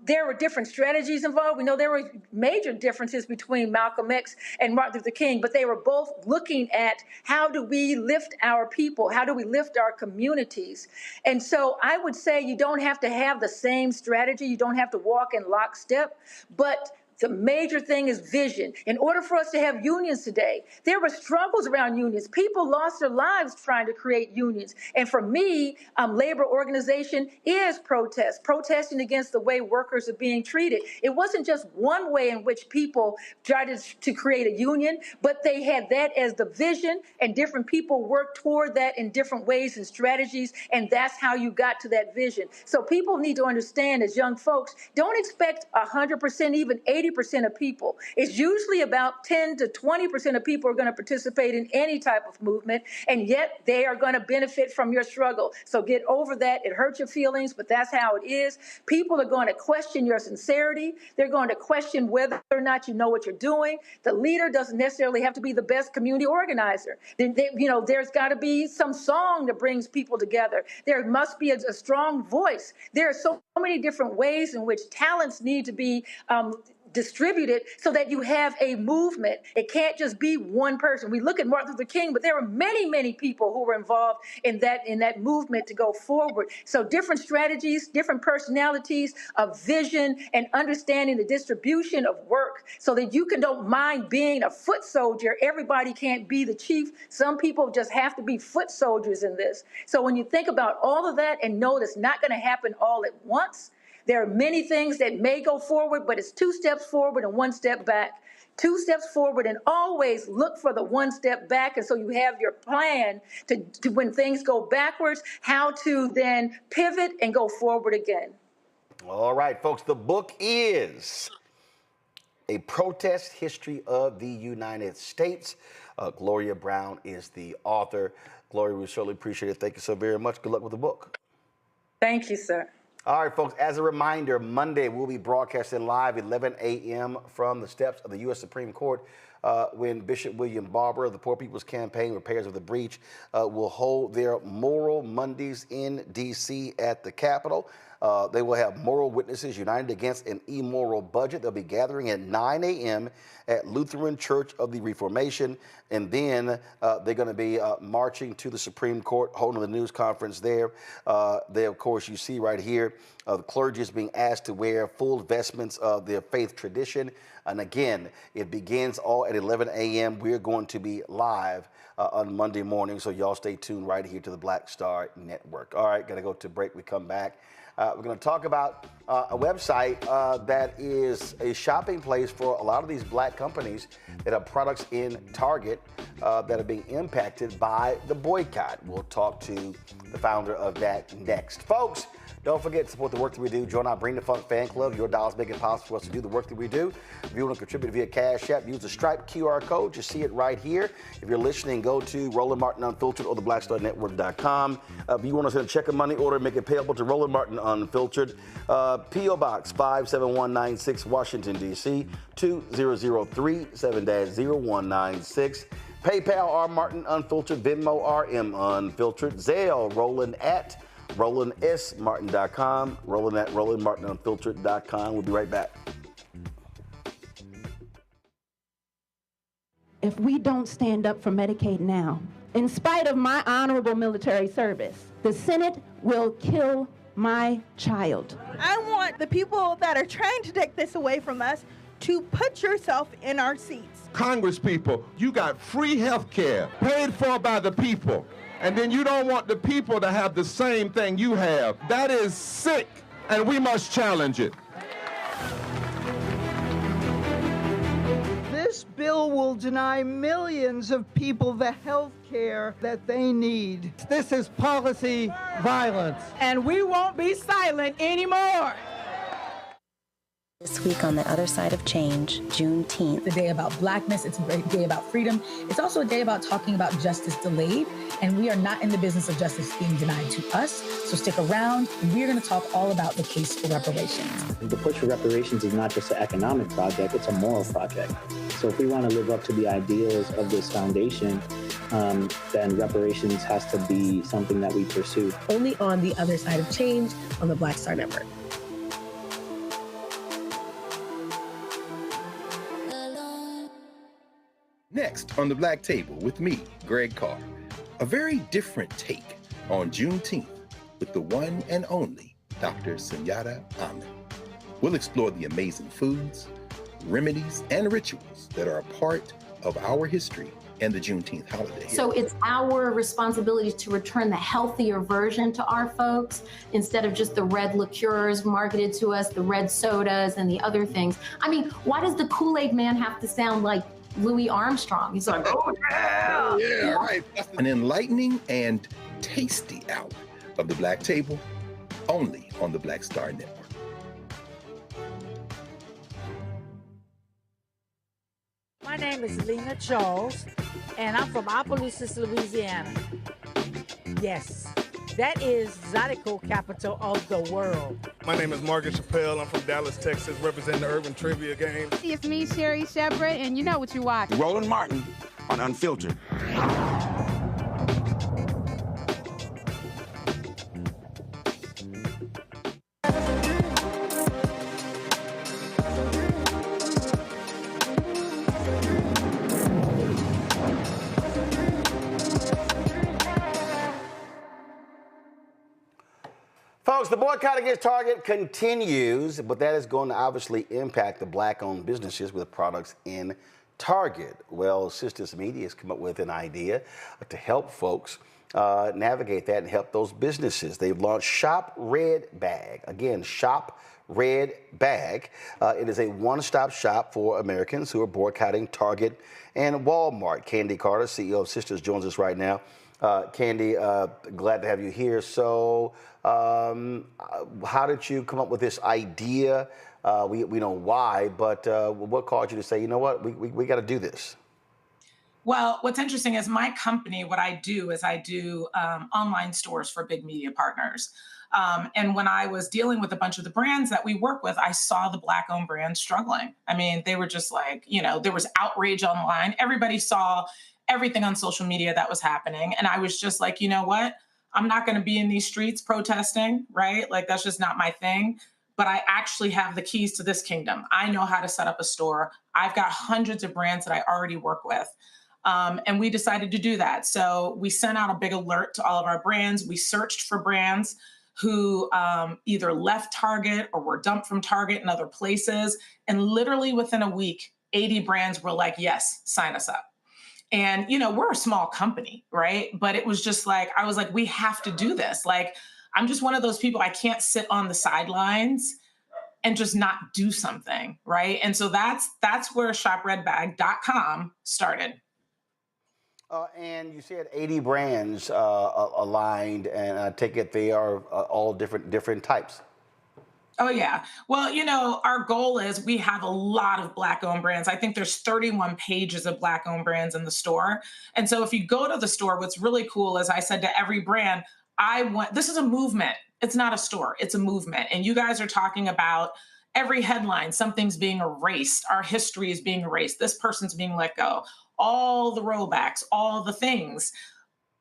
there were different strategies involved. We know there were major differences between Malcolm X and Martin Luther King, but they were both looking at how do we lift our people? How do we lift our communities? And so I would say you don't have to have the same strategy. You don't have to walk in lockstep, but the major thing is vision. In order for us to have unions today, there were struggles around unions. People lost their lives trying to create unions. And for me, labor organization is protesting against the way workers are being treated. It wasn't just one way in which people tried to create a union, but they had that as the vision, and different people worked toward that in different ways and strategies, and that's how you got to that vision. So people need to understand, as young folks, don't expect 100%, even 80% of people. It's usually about 10 to 20% of people are going to participate in any type of movement, and yet they are going to benefit from your struggle. So get over that. It hurts your feelings, but that's how it is. People are going to question your sincerity. They're going to question whether or not you know what you're doing. The leader doesn't necessarily have to be the best community organizer. There's got to be some song that brings people together. There must be a strong voice. There are so many different ways in which talents need to be distribute it so that you have a movement. It can't just be one person. We look at Martin Luther King, but there were many, many people who were involved in that movement to go forward. So different strategies, different personalities, a vision, and understanding the distribution of work so that you don't mind being a foot soldier. Everybody can't be the chief. Some people just have to be foot soldiers in this. So when you think about all of that and know that's not going to happen all at once, there are many things that may go forward, but it's 2 steps forward and 1 step back. 2 steps forward, and always look for the 1 step back. And so you have your plan to when things go backwards, how to then pivot and go forward again. All right, folks, the book is A Protest History of the United States. Gloria Brown is the author. Gloria, we certainly appreciate it. Thank you so very much. Good luck with the book. Thank you, sir. All right, folks, as a reminder, Monday we'll be broadcasting live 11 a.m. from the steps of the U.S. Supreme Court when Bishop William Barber of the Poor People's Campaign, Repairs of the Breach, will hold their Moral Mondays in D.C. at the Capitol. They will have moral witnesses united against an immoral budget. They'll be gathering at 9 a.m. at Lutheran Church of the Reformation, and then they're going to be marching to the Supreme Court, holding the news conference there. They, of course, you see right here, the clergy is being asked to wear full vestments of their faith tradition. And again, it begins all at 11 a.m. We're going to be live on Monday morning, so y'all stay tuned right here to the Black Star Network. All right, got to go to break. We come back. We're going to talk about a website that is a shopping place for a lot of these black companies that have products in Target that are being impacted by the boycott. We'll talk to the founder of that next. Folks, don't forget to support the work that we do. Join our Bring the Funk fan club. Your dollars make it possible for us to do the work that we do. If you want to contribute via Cash App, use the Stripe QR code. You see it right here. If you're listening, go to Roland Martin Unfiltered or the BlackStarNetwork.com. If you want to send a check or money order, make it payable to Roland Martin Unfiltered. P.O. Box 57196, Washington, D.C. 2003 7-0196. PayPal R Martin Unfiltered, Venmo RM Unfiltered, Zelle Roland at RolandSMartin.com, Roland at RolandMartinUnfiltered.com. We'll be right back. If we don't stand up for Medicaid now, in spite of my honorable military service, the Senate will kill my child. I want the people that are trying to take this away from us to put yourself in our seats. Congress people, you got free health care paid for by the people. And then you don't want the people to have the same thing you have. That is sick, and we must challenge it. This bill will deny millions of people the health care that they need. This is policy violence. And we won't be silent anymore. This week on The Other Side of Change, Juneteenth. It's a day about blackness. It's a day about freedom. It's also a day about talking about justice delayed. And we are not in the business of justice being denied to us. So stick around, and we're going to talk all about the case for reparations. The push for reparations is not just an economic project, it's a moral project. So if we want to live up to the ideals of this foundation, then reparations has to be something that we pursue. Only on The Other Side of Change on the Black Star Network. Next on the Black Table with me, Greg Carr, a very different take on Juneteenth with the one and only Dr. Sunjata Ahmed. We'll explore the amazing foods, remedies, and rituals that are a part of our history and the Juneteenth holiday. So it's our responsibility to return the healthier version to our folks instead of just the red liqueurs marketed to us, the red sodas and the other things. I mean, why does the Kool-Aid man have to sound like Louis Armstrong? He's like, oh yeah! Oh, yeah, right. An enlightening and tasty hour of the Black Table, only on the Black Star Network. My name is Lena Charles, and I'm from Opelousas, Louisiana. Yes, that is Zydeco capital of the world. My name is Margaret Chappelle. I'm from Dallas, Texas, representing the Urban Trivia Game. It's me, Sherry Shepherd, and you know what you watch. Roland Martin on Unfiltered. Folks, the boycott against Target continues, but that is going to obviously impact the black-owned businesses with products in Target. Well, Sisters Media has come up with an idea to help folks navigate that and help those businesses. They've launched Shop Red Bag. Again, Shop Red Bag. It is a one-stop shop for Americans who are boycotting Target and Walmart. Candy Carter, CEO of Sisters, joins us right now. Candy, glad to have you here. So how did you come up with this idea? We know why, but what caused you to say, you know what, we got to do this? Well, what's interesting is my company, what I do is I do online stores for big media partners. And when I was dealing with a bunch of the brands that we work with, I saw the Black-owned brands struggling. I mean, they were just like, you know, there was outrage online. Everybody saw everything on social media that was happening. And I was just like, you know what? I'm not going to be in these streets protesting, right? Like, that's just not my thing. But I actually have the keys to this kingdom. I know how to set up a store. I've got hundreds of brands that I already work with. And we decided to do that. So we sent out a big alert to all of our brands. We searched for brands who either left Target or were dumped from Target and other places. And literally within a week, 80 brands were like, yes, sign us up. And, you know, we're a small company, right? But it was just like, I was like, we have to do this. Like, I'm just one of those people, I can't sit on the sidelines and just not do something, right? And so that's where shopredbag.com started. And you said 80 brands aligned, and I take it they are all different types. Oh, yeah. Well, you know, our goal is we have a lot of Black-owned brands. I think there's 31 pages of Black-owned brands in the store. And so if you go to the store, what's really cool is I said to every brand, this is a movement. It's not a store. It's a movement. And you guys are talking about every headline, something's being erased. Our history is being erased. This person's being let go. All the rollbacks, all the things.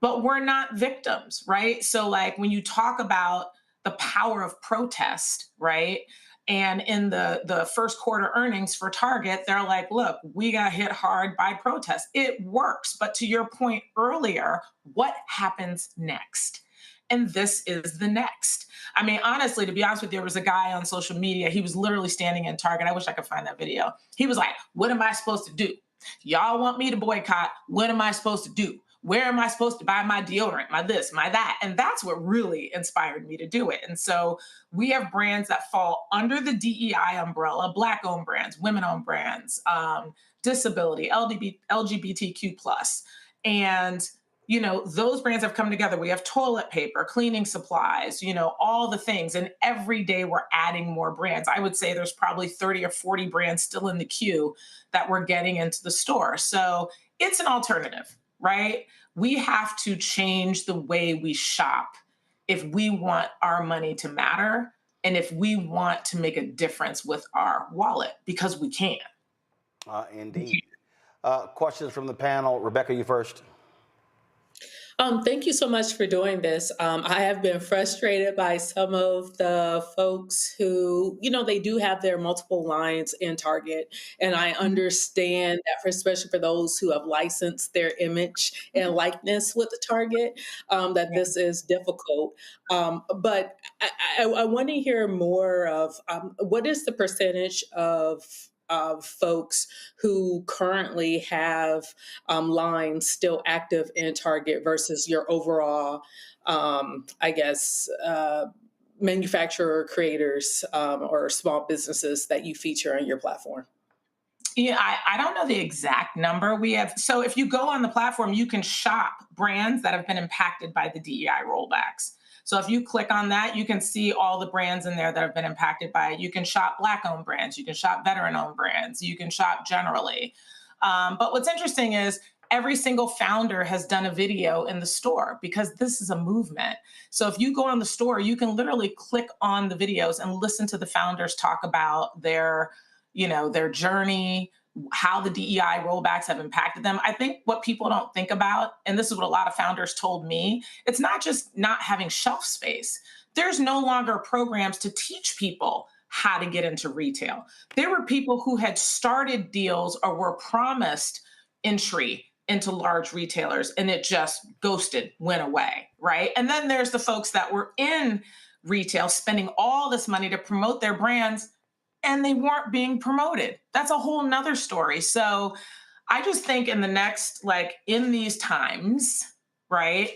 But we're not victims, right? So like when you talk about the power of protest, right? And in the first quarter earnings for Target, they're like, look, we got hit hard by protest. It works. But to your point earlier, what happens next? And this is the next. I mean, honestly, to be honest with you, there was a guy on social media. He was literally standing in Target. I wish I could find that video. He was like, what am I supposed to do? Y'all want me to boycott. What am I supposed to do? Where am I supposed to buy my deodorant, my this, my that? And that's what really inspired me to do it. And so we have brands that fall under the DEI umbrella, Black-owned brands, women-owned brands, disability, LGBTQ+. And, you know, those brands have come together. We have toilet paper, cleaning supplies, you know, all the things. And every day we're adding more brands. I would say there's probably 30 or 40 brands still in the queue that we're getting into the store. So it's an alternative. Right? We have to change the way we shop if we want our money to matter and if we want to make a difference with our wallet, because we can. Indeed. Questions from the panel. Rebecca, you first. Thank you so much for doing this. I have been frustrated by some of the folks who, you know, they do have their multiple lines in Target. And I understand that, especially for those who have licensed their image and likeness with the Target, that this is difficult. But I want to hear more of what is the percentage of folks who currently have lines still active in Target versus your overall, I guess, manufacturer creators or small businesses that you feature on your platform? Yeah, I don't know the exact number we have. So if you go on the platform, you can shop brands that have been impacted by the DEI rollbacks. So if you click on that, you can see all the brands in there that have been impacted by it. You can shop Black-owned brands. You can shop veteran-owned brands. You can shop generally. But what's interesting is every single founder has done a video in the store because this is a movement. So if you go on the store, you can literally click on the videos and listen to the founders talk about their, you know, their journey, how the DEI rollbacks have impacted them. I think what people don't think about, and this is what a lot of founders told me, it's not just not having shelf space. There's no longer programs to teach people how to get into retail. There were people who had started deals or were promised entry into large retailers and it just ghosted, went away, right? And then there's the folks that were in retail, spending all this money to promote their brands, and they weren't being promoted. That's a whole nother story. So I just think in the next, like in these times, right,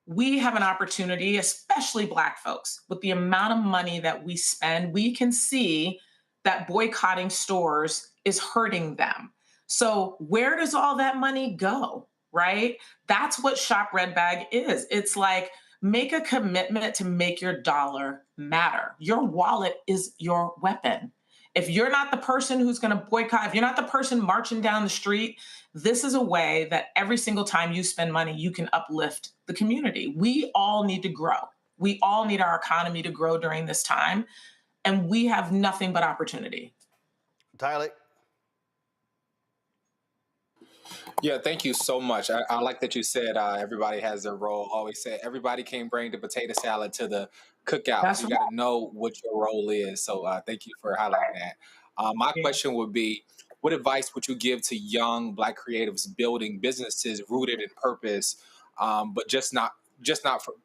we have an opportunity, especially Black folks, with the amount of money that we spend, we can see that boycotting stores is hurting them. So where does all that money go, right? That's what Shop Red Bag is. It's like, make a commitment to make your dollar matter. Your wallet is your weapon. If you're not the person who's going to boycott, if you're not the person marching down the street, this is a way that every single time you spend money, you can uplift the community. We all need to grow. We all need our economy to grow during this time. And we have nothing but opportunity. Tyler. Yeah, thank you so much. I like that you said everybody has their role. Always say everybody can't bring the potato salad to the cookout. That's You got to know what your role is. So thank you for highlighting that. My question would be, what advice would you give to young Black creatives building businesses rooted in purpose, but just not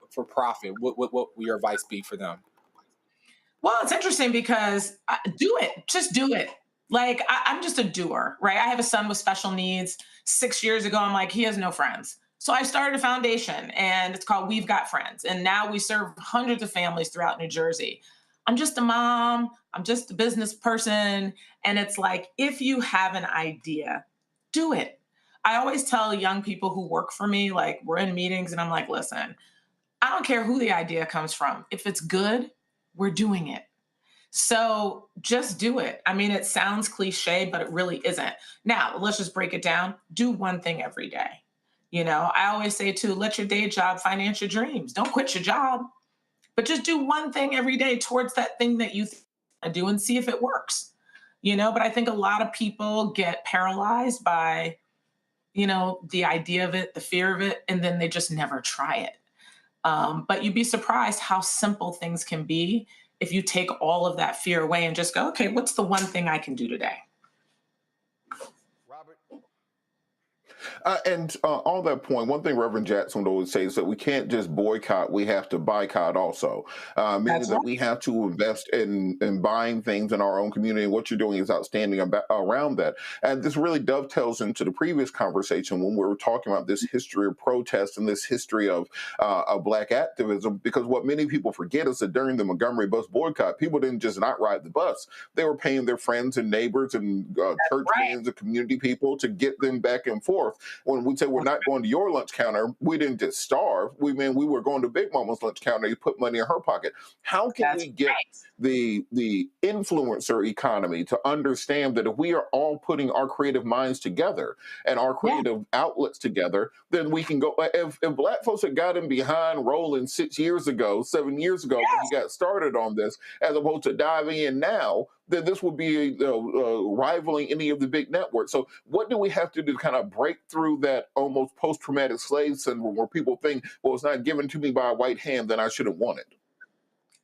for profit? What would your advice be for them? Well, it's interesting because do it. Just do it. Like, I'm just a doer, right? I have a son with special needs. 6 years ago, I'm like, he has no friends. So I started a foundation, and it's called We've Got Friends. And now we serve hundreds of families throughout New Jersey. I'm just a mom. I'm just a business person. And it's like, if you have an idea, do it. I always tell young people who work for me, like, we're in meetings, and I'm like, listen, I don't care who the idea comes from. If it's good, we're doing it. So just do it. I mean, it sounds cliche, but it really isn't. Now, let's just break it down. Do one thing every day. You know, I always say too, let your day job finance your dreams. Don't quit your job, but just do one thing every day towards that thing that you do and see if it works. You know, but I think a lot of people get paralyzed by, you know, the idea of it, the fear of it, and then they just never try it. But you'd be surprised how simple things can be if you take all of that fear away and just go, okay, what's the one thing I can do today? And on that point, one thing Reverend Jackson would always say is that we can't just boycott, we have to boycott also. Meaning that we have to invest in buying things in our own community. And what you're doing is outstanding around that. And this really dovetails into the previous conversation when we were talking about this history of protest and this history of Black activism, because what many people forget is that during the Montgomery bus boycott, people didn't just not ride the bus. They were paying their friends and neighbors and church fans and community people to get them back and forth. When we say we're not going to your lunch counter, we didn't just starve. We were going to Big Mama's lunch counter. You put money in her pocket. How can we get the influencer economy to understand that if we are all putting our creative minds together and our creative outlets together, then we can go. If Black folks had gotten behind Roland 7 years ago, when he got started on this, as opposed to diving in now, then this would be rivaling any of the big networks. So what do we have to do to kind of break through that almost post-traumatic slave syndrome where people think, well, it's not given to me by a white hand, then I shouldn't want it?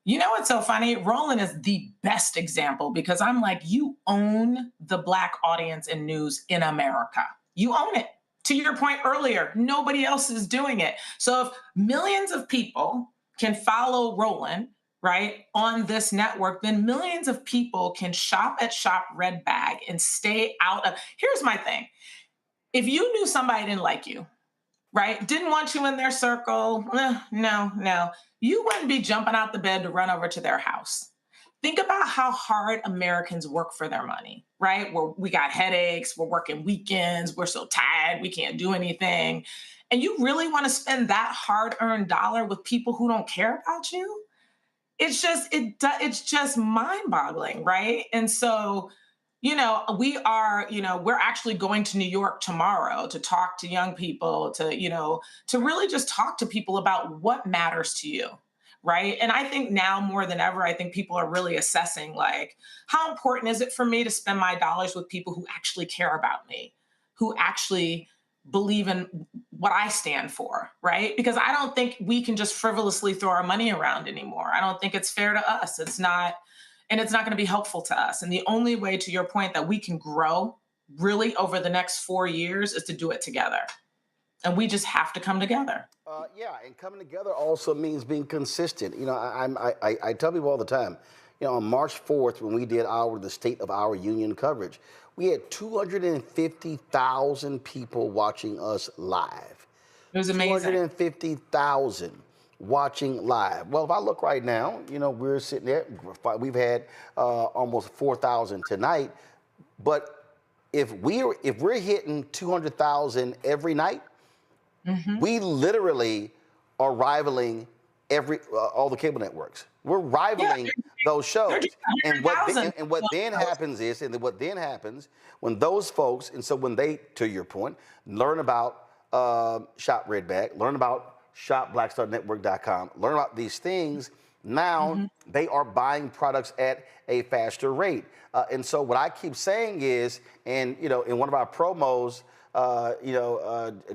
You know what's so funny? Roland is the best example because I'm like, you own the Black audience in news in America. You own it. To your point earlier, nobody else is doing it. So if millions of people can follow Roland, right, on this network, then millions of people can shop at Shop Red Bag and stay out of. Here's my thing. If you knew somebody didn't like you, right, didn't want you in their circle, no, you wouldn't be jumping out the bed to run over to their house. Think about how hard Americans work for their money, right? We got headaches, we're working weekends, we're so tired, we can't do anything. And you really want to spend that hard-earned dollar with people who don't care about you? It's just mind-boggling, right? And so, you know, we're actually going to New York tomorrow to talk to young people, to really just talk to people about what matters to you, right? And I think now more than ever, I think people are really assessing, like, how important is it for me to spend my dollars with people who actually care about me, who actually believe in what I stand for, right? Because I don't think we can just frivolously throw our money around anymore. I don't think it's fair to us. It's not going to be helpful to us. And the only way, to your point, that we can grow really over the next 4 years is to do it together. And we just have to come together. Yeah, and coming together also means being consistent. You know, I tell people all the time, you know, on March 4th, when we did the State of Our Union coverage, we had 250,000 people watching us live. It was amazing. 250,000 watching live. Well, if I look right now, you know, we're sitting there, we've had almost 4,000 tonight, but if we're hitting 200,000 every night, we literally are rivaling all the cable networks. We're rivaling those shows. And what then happens when those folks, and so when they, to your point, learn about Shop Redbag, learn about shopblackstarnetwork.com, learn about these things, now they are buying products at a faster rate. And so what I keep saying is, and you know, in one of our promos,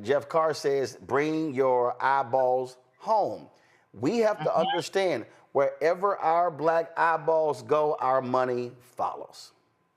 Jeff Carr says, bring your eyeballs home. We have to understand, wherever our black eyeballs go, our money follows.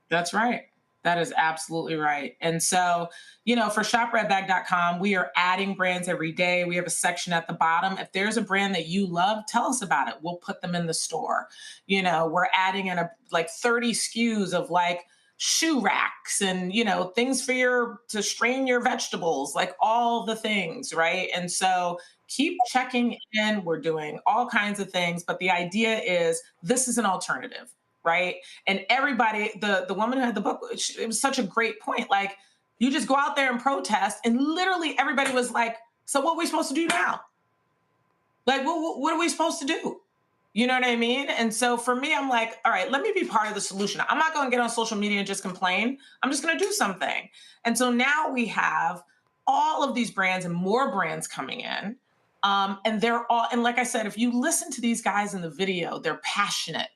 That's right. That is absolutely right. And so, you know, for shopredbag.com, we are adding brands every day. We have a section at the bottom. If there's a brand that you love, tell us about it. We'll put them in the store. You know, we're adding in like 30 SKUs of like shoe racks and, you know, things for to strain your vegetables, like all the things, right? And so keep checking in. We're doing all kinds of things, but the idea is this is an alternative, right? And everybody, the woman who had the book, it was such a great point. Like, you just go out there and protest, and literally everybody was like, so what are we supposed to do now? Like, what are we supposed to do? You know what I mean? And so for me, I'm like, all right, let me be part of the solution. I'm not going to get on social media and just complain. I'm just going to do something. And so now we have all of these brands and more brands coming in. And they're all, and like I said, if you listen to these guys in the video, they're passionate.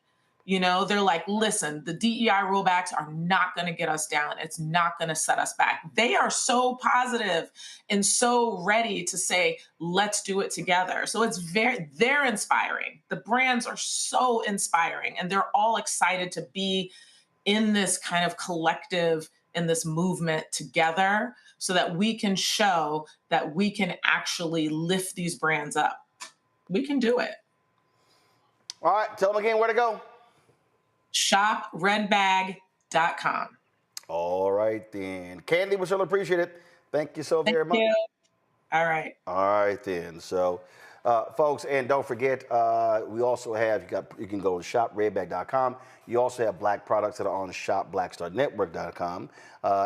You know, they're like, listen, the DEI rollbacks are not going to get us down. It's not going to set us back. They are so positive and so ready to say, let's do it together. So they're inspiring. The brands are so inspiring, and they're all excited to be in this kind of collective, in this movement together, so that we can show that we can actually lift these brands up. We can do it. All right, tell them again where to go. shopredbag.com. All right, then. Candy, we surely appreciate it. Thank you so very much. You. All right. All right, then. So, folks, and don't forget, we also have, you can go to shopredbag.com. You also have black products that are on shopblackstarnetwork.com.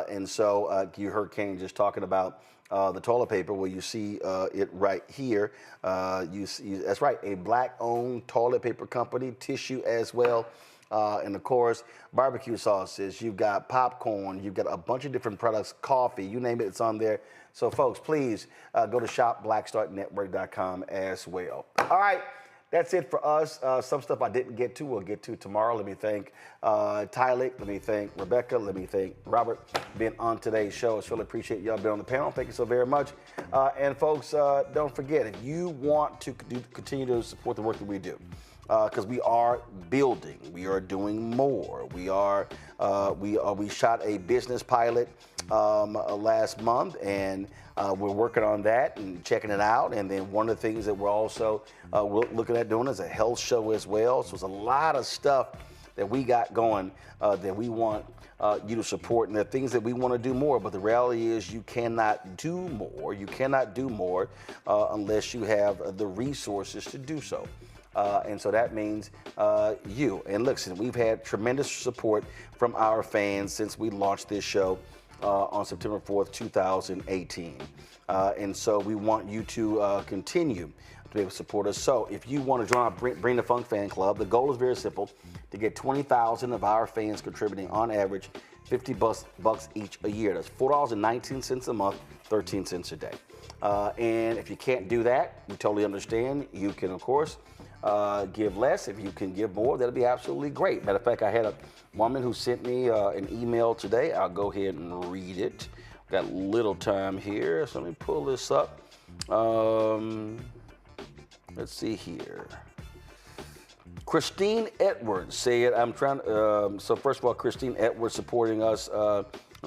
And so you heard Kane just talking about the toilet paper. Well, you see it right here. You see, that's right, a black-owned toilet paper company, tissue as well. And of course, barbecue sauces, you've got popcorn, you've got a bunch of different products, coffee, you name it, it's on there. So folks, please go to shopblackstarnetwork.com as well. All right, that's it for us. Some stuff I didn't get to, we'll get to tomorrow. Let me thank Tyler, let me thank Rebecca, let me thank Robert being on today's show. I really appreciate y'all being on the panel. Thank you so very much. And folks, don't forget, if you want to continue to support the work that we do, because we are building, we are doing more. We shot a business pilot last month, and we're working on that and checking it out. And then one of the things that we're also looking at doing is a health show as well. So it's a lot of stuff that we got going that we want you to support, and there are things that we want to do more. But the reality is, you cannot do more. You cannot do more unless you have the resources to do so. And so that means you. And listen, we've had tremendous support from our fans since we launched this show on September 4th, 2018. And so we want you to continue to be able to support us. So if you want to join our Bring the Funk fan club, the goal is very simple: to get 20,000 of our fans contributing on average $50 each a year. That's $4.19 a month, 13 cents a day. And if you can't do that, we totally understand. You can, of course, give less. If you can give more, that'll be absolutely great. Matter of fact, I had a woman who sent me an email today. I'll go ahead and read it. Got a little time here, so let me pull this up. Let's see here. Christine Edwards said, I'm trying, so first of all, Christine Edwards supporting us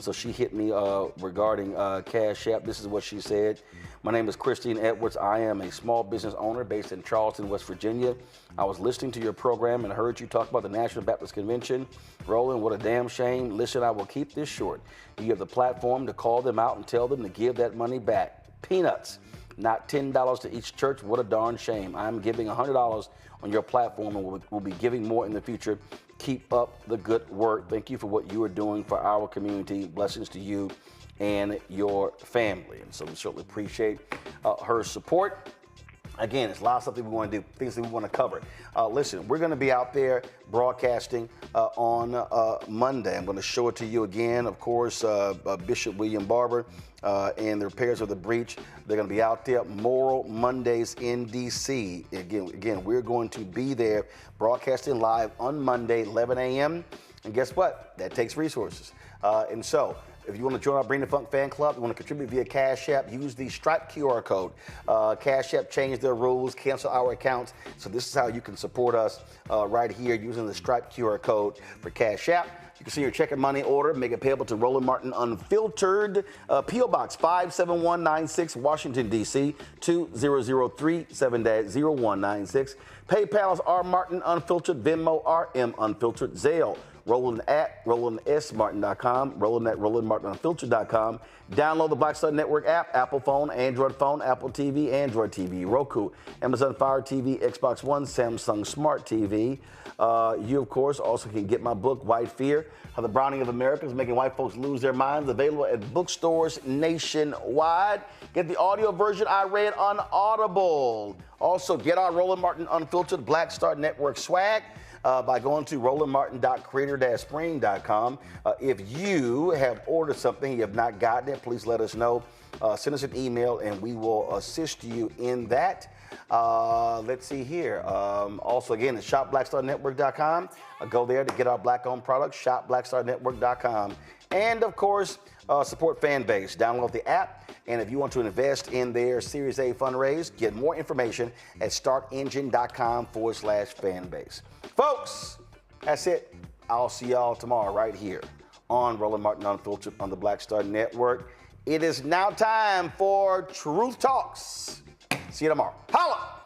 So she hit me regarding Cash App. This is what she said. My name is Christine Edwards. I am a small business owner based in Charleston, West Virginia. I was listening to your program and heard you talk about the National Baptist Convention. Roland, what a damn shame. Listen, I will keep this short. You have the platform to call them out and tell them to give that money back. Peanuts, not $10 to each church. What a darn shame. I'm giving $100 on your platform and we'll be giving more in the future. Keep up the good work. Thank you for what you are doing for our community. Blessings to you and your family. And so we certainly appreciate her support. Again, it's a lot of stuff that we want to do, things that we want to cover. Listen, we're going to be out there broadcasting on Monday. I'm going to show it to you again. Of course, Bishop William Barber and the repairs of the breach. They're going to be out there. Moral Mondays in D.C. Again, we're going to be there broadcasting live on Monday, 11 a.m. And guess what? That takes resources. And so, if you want to join our Bring the Funk fan club, you want to contribute via Cash App, use the Stripe QR code. Cash App changed their rules, cancel our accounts. So this is how you can support us right here using the Stripe QR code for Cash App. You can see your check and money order, make it payable to Roland Martin Unfiltered, P.O. Box 57196, Washington, D.C., 20037-0196. PayPal is R Martin Unfiltered, Venmo RM Unfiltered, Zelle, Roland at RolandSMartin.com, Roland at RolandMartinUnfiltered.com. Download the Black Star Network app, Apple phone, Android phone, Apple TV, Android TV, Roku, Amazon Fire TV, Xbox One, Samsung Smart TV. You, of course, also can get my book, White Fear, How the Browning of America is Making White Folks Lose Their Minds, available at bookstores nationwide. Get the audio version I read on Audible. Also, get our Roland Martin Unfiltered Black Star Network swag by going to rolandmartin.creator-spring.com. If you have ordered something, you have not gotten it, please let us know. Send us an email and we will assist you in that. Let's see here. Also, again, it's shopblackstarnetwork.com. Go there to get our black-owned products, shopblackstarnetwork.com. And, of course, support Fanbase. Download the app. And if you want to invest in their Series A fundraise, get more information at startengine.com/fanbase. Folks, that's it. I'll see y'all tomorrow right here on Roland Martin Unfiltered on the Black Star Network. It is now time for Truth Talks. See you tomorrow. Holla!